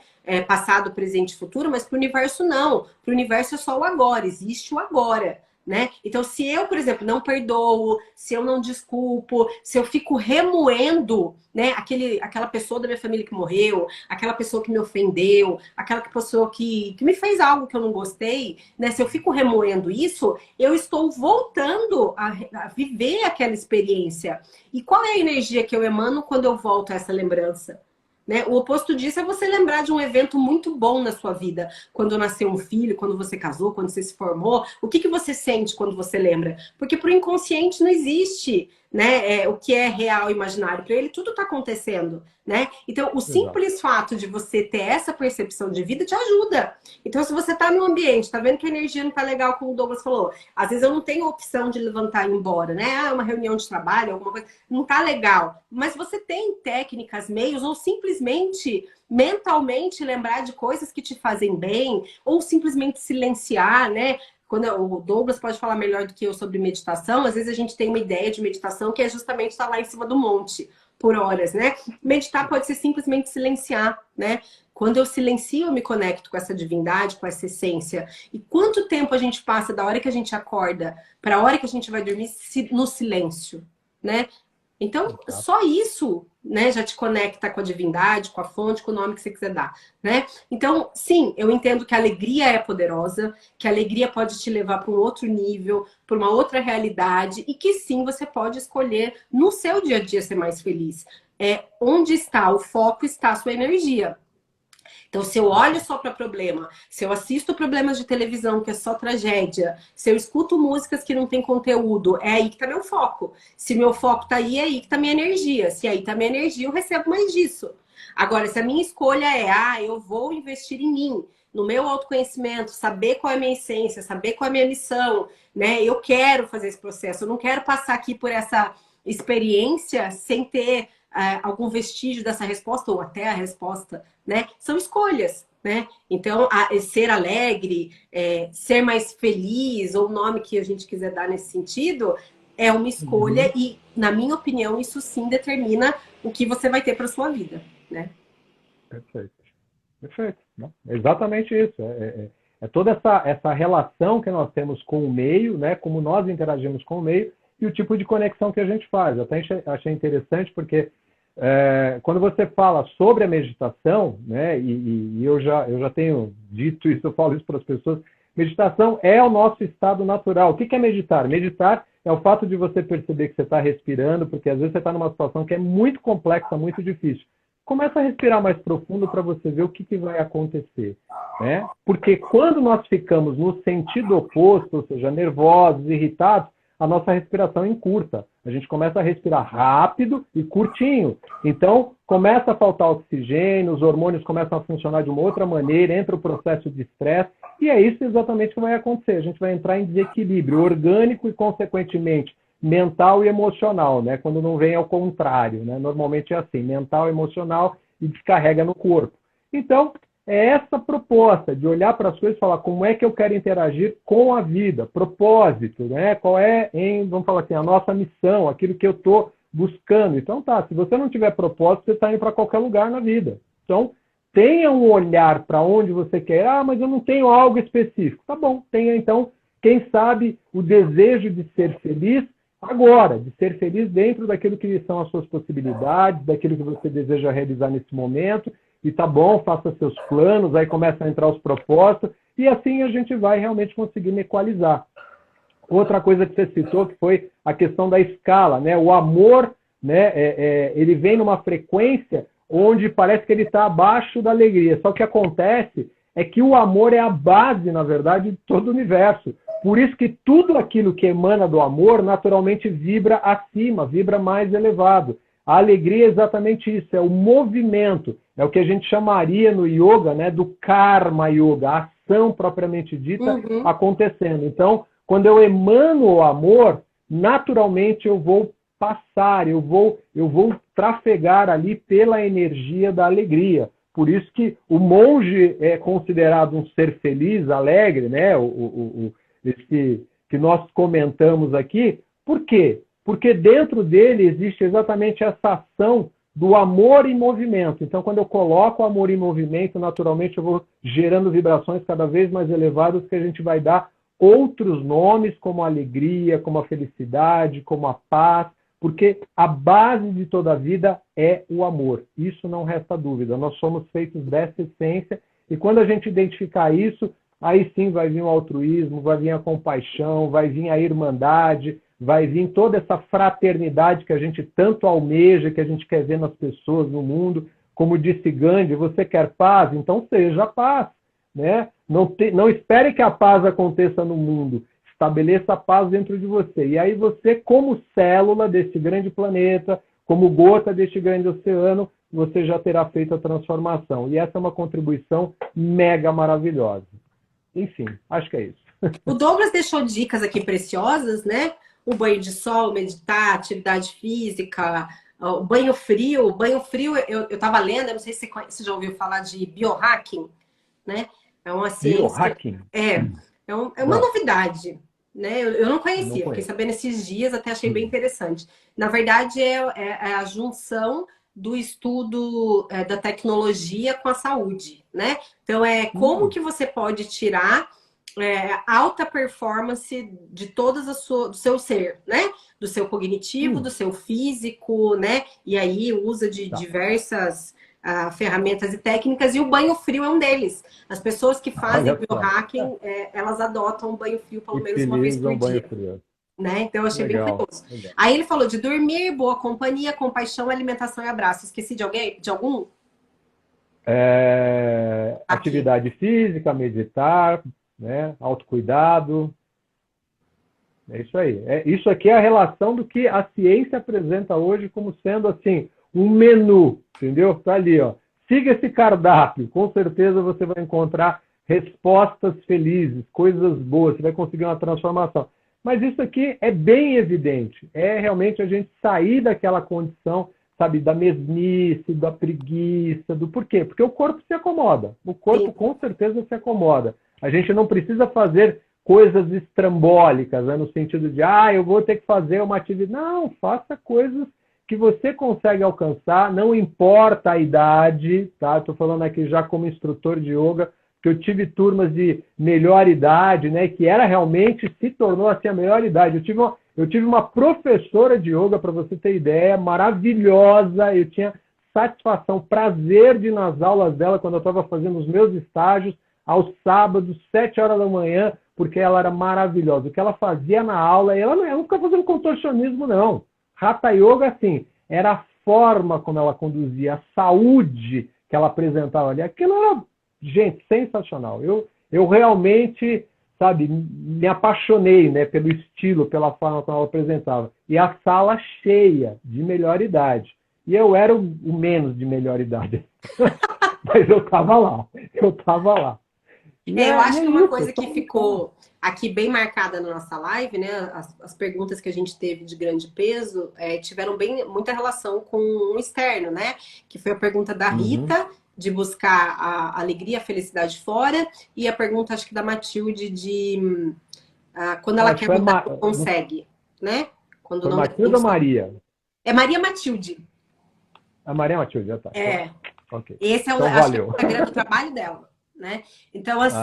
passado, presente e futuro, mas para o universo não. Para o universo é só o agora, existe o agora. Né? Então, se eu, por exemplo, não perdoo, se eu não desculpo, se eu fico remoendo, né, aquela pessoa da minha família que morreu, aquela pessoa que me ofendeu, aquela pessoa que me fez algo que eu não gostei, né? Se eu fico remoendo isso, eu estou voltando a viver aquela experiência. E qual é a energia que eu emano quando eu volto a essa lembrança? Né? O oposto disso é você lembrar de um evento muito bom na sua vida. Quando nasceu um filho, quando você casou, quando você se formou. O que você sente quando você lembra? Porque para o inconsciente não existe, né, o que é real e imaginário. Para ele tudo está acontecendo. Né? Então, o simples fato de você ter essa percepção de vida te ajuda. Então, se você está num ambiente, está vendo que a energia não está legal, como o Douglas falou, às vezes eu não tenho a opção de levantar e ir embora, né? Uma reunião de trabalho, alguma coisa, não está legal. Mas você tem técnicas, meios, ou simplesmente mentalmente lembrar de coisas que te fazem bem, ou simplesmente silenciar, né? Quando o Douglas pode falar melhor do que eu sobre meditação, às vezes a gente tem uma ideia de meditação que é justamente estar lá em cima do monte por horas, né? Meditar pode ser simplesmente silenciar, né? Quando eu silencio, eu me conecto com essa divindade, com essa essência. E quanto tempo a gente passa da hora que a gente acorda para a hora que a gente vai dormir no silêncio, né? Então, só isso, né, já te conecta com a divindade, com a fonte, com o nome que você quiser dar, né? Então, sim, eu entendo que a alegria é poderosa, que a alegria pode te levar para um outro nível, para uma outra realidade, e que sim, você pode escolher no seu dia a dia ser mais feliz. Onde está o foco, está a sua energia. Então, se eu olho só para problema, se eu assisto problemas de televisão, que é só tragédia, se eu escuto músicas que não tem conteúdo, é aí que está meu foco. Se meu foco está aí, é aí que está minha energia. Se aí está minha energia, eu recebo mais disso. Agora, se a minha escolha eu vou investir em mim, no meu autoconhecimento, saber qual é a minha essência, saber qual é a minha missão, né? Eu quero fazer esse processo, eu não quero passar aqui por essa experiência sem ter algum vestígio dessa resposta ou até a resposta, né? São escolhas, né? Então, ser alegre, ser mais feliz, ou o nome que a gente quiser dar nesse sentido, é uma escolha e, na minha opinião, isso sim determina o que você vai ter para sua vida, né? Perfeito. Perfeito. Não, é exatamente isso. É toda essa relação que nós temos com o meio, né? Como nós interagimos com o meio, e o tipo de conexão que a gente faz. Eu até achei interessante porque quando você fala sobre a meditação, né, e eu já tenho dito isso, eu falo isso para as pessoas, meditação é o nosso estado natural. O que é meditar? Meditar é o fato de você perceber que você está respirando, porque às vezes você está numa situação que é muito complexa, muito difícil. Começa a respirar mais profundo para você ver o que vai acontecer, né? Porque quando nós ficamos no sentido oposto, ou seja, nervosos, irritados, a nossa respiração encurta. A gente começa a respirar rápido e curtinho. Então, começa a faltar oxigênio, os hormônios começam a funcionar de uma outra maneira, entra o processo de estresse, e é isso exatamente que vai acontecer. A gente vai entrar em desequilíbrio orgânico e, consequentemente, mental e emocional, né? Quando não vem ao contrário, né? Normalmente é assim, mental, emocional e descarrega no corpo. Então, é essa proposta de olhar para as coisas e falar como é que eu quero interagir com a vida, propósito, né? Qual é, vamos falar assim, a nossa missão, aquilo que eu estou buscando. Então tá, se você não tiver propósito, você está indo para qualquer lugar na vida. Então, tenha um olhar para onde você quer. Ah, mas eu não tenho algo específico. Tá bom, tenha então, quem sabe, o desejo de ser feliz agora, de ser feliz dentro daquilo que são as suas possibilidades, daquilo que você deseja realizar nesse momento. E tá bom, faça seus planos, aí começam a entrar os propósitos, e assim a gente vai realmente conseguir equalizar. Outra coisa que você citou, que foi a questão da escala, né? O amor, né, ele vem numa frequência onde parece que ele está abaixo da alegria. Só que acontece é que o amor é a base, na verdade, de todo o universo. Por isso que tudo aquilo que emana do amor, naturalmente vibra acima, vibra mais elevado. A alegria é exatamente isso, é o movimento, é o que a gente chamaria no yoga, né, do karma yoga, a ação propriamente dita acontecendo. Então, quando eu emano o amor, naturalmente eu vou passar, eu vou trafegar ali pela energia da alegria. Por isso que o monge é considerado um ser feliz, alegre, né, esse que nós comentamos aqui. Por quê? Porque dentro dele existe exatamente essa ação do amor em movimento. Então, quando eu coloco o amor em movimento, naturalmente eu vou gerando vibrações cada vez mais elevadas que a gente vai dar outros nomes, como a alegria, como a felicidade, como a paz, porque a base de toda a vida é o amor. Isso não resta dúvida. Nós somos feitos dessa essência, e quando a gente identificar isso, aí sim vai vir o altruísmo, vai vir a compaixão, vai vir a irmandade, vai vir toda essa fraternidade que a gente tanto almeja, que a gente quer ver nas pessoas, no mundo. Como disse Gandhi, você quer paz? Então seja paz, né? Não espere que a paz aconteça no mundo. Estabeleça a paz dentro de você. E aí você, como célula desse grande planeta, como gota deste grande oceano, você já terá feito a transformação. E essa é uma contribuição mega maravilhosa. Enfim, acho que é isso. O Douglas deixou dicas aqui preciosas, né? O banho de sol, meditar, atividade física, o banho frio. O banho frio, eu estava lendo, eu não sei se você já ouviu falar de biohacking, né? É uma ciência. Biohacking? É uma novidade, né? Eu não conhecia, Não fiquei sabendo esses dias, até achei bem interessante. Na verdade, é a junção do estudo da tecnologia com a saúde, né? Então, como que você pode tirar alta performance de do seu ser, né? Do seu cognitivo, do seu físico, né? E aí usa de diversas ferramentas e técnicas, e o banho frio é um deles. As pessoas que fazem biohacking, elas adotam o banho frio pelo menos uma vez por dia. Né? Então, eu achei bem curioso. Legal. Aí ele falou de dormir, boa companhia, compaixão, alimentação e abraço. Esqueci de alguém? De algum? Atividade física, meditar, né? Autocuidado. É isso aí. Isso aqui é a relação do que a ciência apresenta hoje como sendo assim, um menu, entendeu? Tá ali, ó. Siga esse cardápio, com certeza você vai encontrar respostas felizes, coisas boas, você vai conseguir uma transformação. Mas isso aqui é bem evidente, é realmente a gente sair daquela condição, sabe, da mesmice, da preguiça, do porquê? Porque o corpo se acomoda, o corpo com certeza se acomoda. A gente não precisa fazer coisas estrambólicas, né, no sentido de, eu vou ter que fazer uma atividade. Não, faça coisas que você consegue alcançar, não importa a idade, tá? Estou falando aqui já como instrutor de yoga, que eu tive turmas de melhor idade, né, que era realmente, se tornou assim a melhor idade. Eu tive uma professora de yoga, para você ter ideia, maravilhosa. Eu tinha satisfação, prazer de ir nas aulas dela quando eu estava fazendo os meus estágios, aos sábados, 7 horas da manhã, porque ela era maravilhosa. O que ela fazia na aula, ela não ficava fazendo contorcionismo, não. Hatha Yoga, assim, era a forma como ela conduzia, a saúde que ela apresentava ali. Aquilo era, gente, sensacional. Eu realmente, sabe, me apaixonei, né, pelo estilo, pela forma como ela apresentava. E a sala cheia de melhor idade. E eu era o menos de melhor idade. Mas eu estava lá. Eu acho E é que uma isso, coisa que ficou aqui bem marcada na nossa live, né? As perguntas que a gente teve de grande peso tiveram muita relação com o externo, né? Que foi a pergunta da Rita, de buscar a alegria, a felicidade fora, e a pergunta, acho que da Matilde, de quando ela quer mudar, não consegue, né? Quando foi não Matilde ou Maria? É Maria Matilde. A Maria Matilde, já tá. É. Okay. Esse é então, acho que é valeu. o Instagram do trabalho dela, né? Então, assim,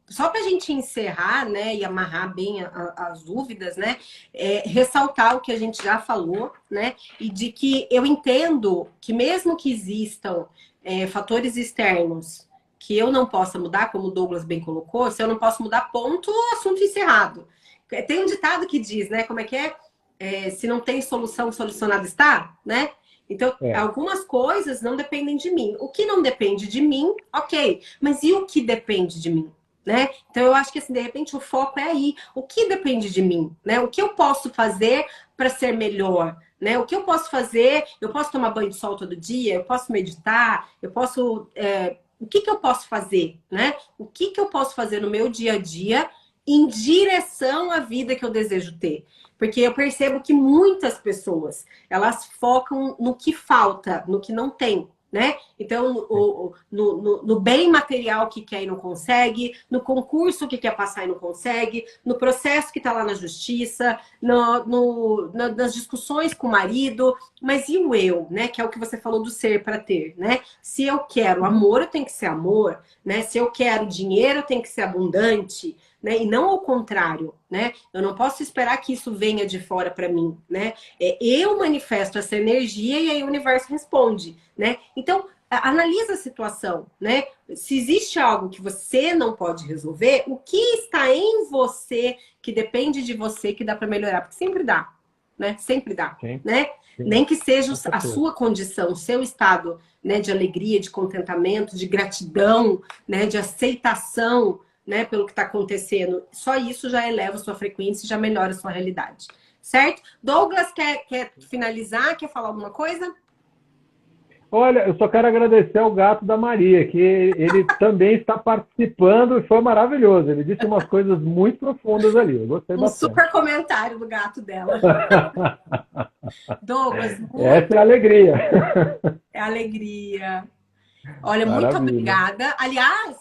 só para a gente encerrar, né, e amarrar bem as dúvidas, né, ressaltar o que a gente já falou, né, e de que eu entendo que mesmo que existam fatores externos que eu não possa mudar, como o Douglas bem colocou, se eu não posso mudar, ponto, assunto encerrado. Tem um ditado que diz, né, como é que se não tem solução, solucionado está, né? Então, algumas coisas não dependem de mim. O que não depende de mim, ok. Mas e o que depende de mim? Né? Então, eu acho que, assim, de repente, o foco é aí. O que depende de mim? Né? O que eu posso fazer para ser melhor? Né? O que eu posso fazer? Eu posso tomar banho de sol todo dia? Eu posso meditar? Eu posso... o que eu posso fazer? Né? O que eu posso fazer no meu dia a dia em direção à vida que eu desejo ter? Porque eu percebo que muitas pessoas, elas focam no que falta, no que não tem, né? Então, no bem material que quer e não consegue, no concurso que quer passar e não consegue, no processo que está lá na justiça, nas discussões com o marido. Mas e o eu, né? Que é o que você falou do ser para ter, né? Se eu quero amor, eu tenho que ser amor, né? Se eu quero dinheiro, eu tenho que ser abundante, né? E não ao contrário, né? Eu não posso esperar que isso venha de fora para mim, né? Eu manifesto essa energia e aí o universo responde, né? Então, analisa a situação, né? Se existe algo que você não pode resolver, o que está em você, que depende de você, que dá para melhorar? Porque sempre dá, né? Sempre dá, né? Sim. Nem que seja a sua condição, o seu estado, né, de alegria, de contentamento, de gratidão, né, de aceitação, né, pelo que está acontecendo. Só isso já eleva a sua frequência e já melhora a sua realidade. Certo? Douglas, quer finalizar? Quer falar alguma coisa? Olha, eu só quero agradecer ao gato da Maria, que ele também está participando e foi maravilhoso. Ele disse umas coisas muito profundas ali. Eu gostei bastante. Super comentário do gato dela. Douglas, essa é a alegria. É alegria. Olha, maravilha. Muito obrigada. Aliás,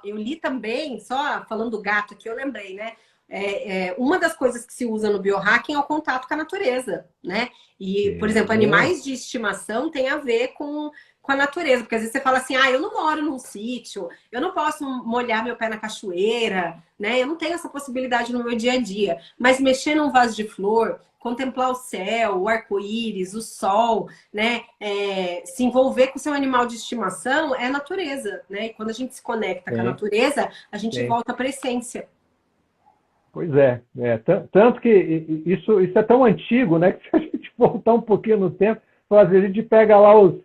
eu li também, só falando do gato aqui, eu lembrei, né? Uma das coisas que se usa no biohacking é o contato com a natureza, né? E, por exemplo, animais de estimação tem a ver com a natureza, porque às vezes você fala assim, eu não moro num sítio, eu não posso molhar meu pé na cachoeira, né? Eu não tenho essa possibilidade no meu dia a dia, mas mexer num vaso de flor, contemplar o céu, o arco-íris, o sol, né? Se envolver com o seu animal de estimação é a natureza, né? E quando a gente se conecta com a natureza, a gente volta para a essência. Pois é. Tanto que isso é tão antigo, né? Que se a gente voltar um pouquinho no tempo, a gente pega lá os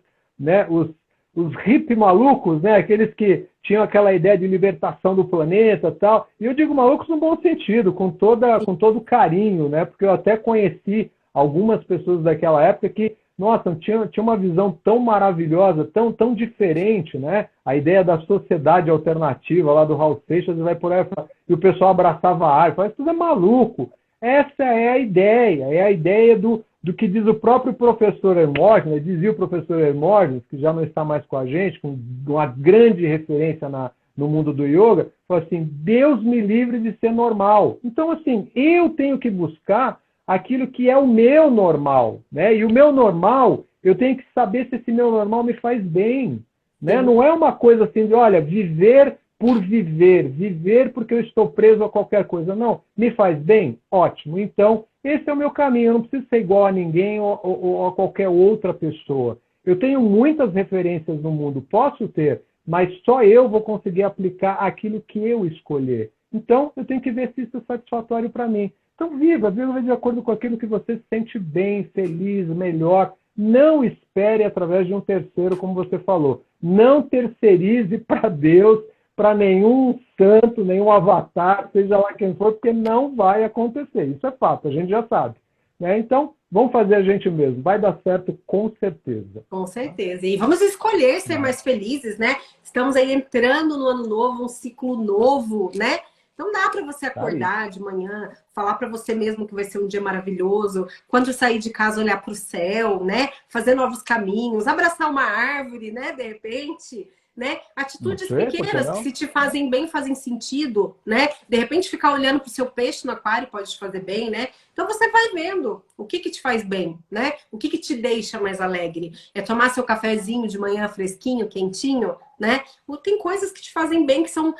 hippie malucos, né? Aqueles que tinham aquela ideia de libertação do planeta e tal. E eu digo malucos no bom sentido, com todo carinho, né? Porque eu até conheci algumas pessoas daquela época que, nossa, tinha uma visão tão maravilhosa, tão diferente, né? A ideia da sociedade alternativa lá do Raul Seixas, vai por aí, e o pessoal abraçava a árvore, isso tudo é maluco. Essa é a ideia do que diz o próprio professor Hermógenes, dizia o professor Hermógenes, que já não está mais com a gente, com uma grande referência no mundo do yoga, falou assim, Deus me livre de ser normal. Então, assim, eu tenho que buscar aquilo que é o meu normal, né? E o meu normal, eu tenho que saber se esse meu normal me faz bem, né? Não é uma coisa assim de, olha, viver por viver. Viver porque eu estou preso a qualquer coisa. Não, me faz bem? Ótimo. Então, esse é o meu caminho. Eu não preciso ser igual a ninguém ou a qualquer outra pessoa. Eu tenho muitas referências no mundo, posso ter, mas só eu vou conseguir aplicar aquilo que eu escolher. Então, eu tenho que ver se isso é satisfatório para mim. Então, viva de acordo com aquilo que você se sente bem, feliz, melhor. Não espere através de um terceiro, como você falou. Não terceirize para Deus, para nenhum santo, nenhum avatar, seja lá quem for, porque não vai acontecer. Isso é fato, a gente já sabe. Né? Então, vamos fazer a gente mesmo. Vai dar certo com certeza. Com certeza. E vamos escolher ser mais felizes, né? Estamos aí entrando no ano novo, um ciclo novo, né? Então dá para você acordar de manhã, falar para você mesmo que vai ser um dia maravilhoso, quando sair de casa olhar para o céu, né? Fazer novos caminhos, abraçar uma árvore, né? De repente, né? Atitudes pequenas que se te fazem bem, fazem sentido, né? De repente ficar olhando para o seu peixe no aquário pode te fazer bem, né? Então você vai vendo o que te faz bem, né? O que te deixa mais alegre. É tomar seu cafezinho de manhã fresquinho, quentinho, né? Ou tem coisas que te fazem bem que são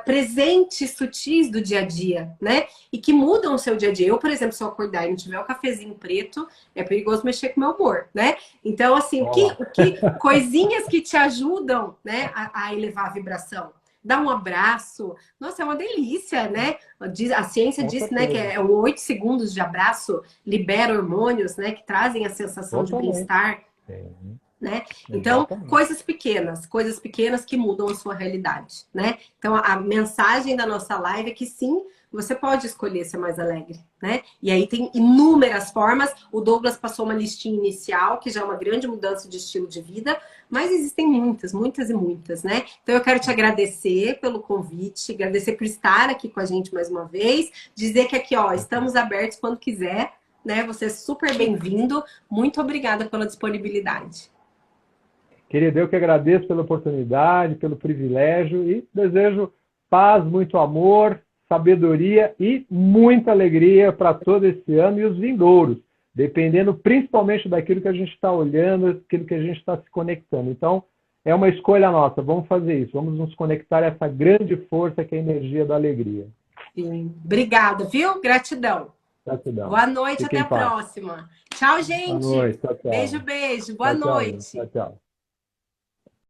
presentes sutis do dia a dia, né? E que mudam o seu dia a dia. Eu, por exemplo, se eu acordar e não tiver o cafezinho preto, é perigoso mexer com o meu humor, né? Então, assim, coisinhas que te ajudam, né, a elevar a vibração. Dá um abraço. Nossa, é uma delícia, né? A ciência diz, né, que 8 segundos de abraço libera hormônios, né, que trazem a sensação de bem-estar. Né? Então, coisas pequenas que mudam a sua realidade, né? Então, a mensagem da nossa live é que sim, você pode escolher ser mais alegre, né? E aí tem inúmeras formas. O Douglas passou uma listinha inicial, que já é uma grande mudança de estilo de vida, mas existem muitas, muitas e muitas, né? Então, eu quero te agradecer pelo convite, agradecer por estar aqui com a gente mais uma vez, dizer que aqui, ó, estamos abertos quando quiser, né? Você é super bem-vindo. Muito obrigada pela disponibilidade. Querido, eu que agradeço pela oportunidade, pelo privilégio e desejo paz, muito amor, sabedoria e muita alegria para todo esse ano e os vindouros, dependendo principalmente daquilo que a gente está olhando, daquilo que a gente está se conectando. Então, é uma escolha nossa, vamos fazer isso, vamos nos conectar a essa grande força que é a energia da alegria. Sim. Obrigada, viu? Gratidão. Gratidão. Boa noite, até a próxima. Tchau, gente. Boa noite, tchau, tchau. Beijo, beijo. Boa noite. Tchau, tchau.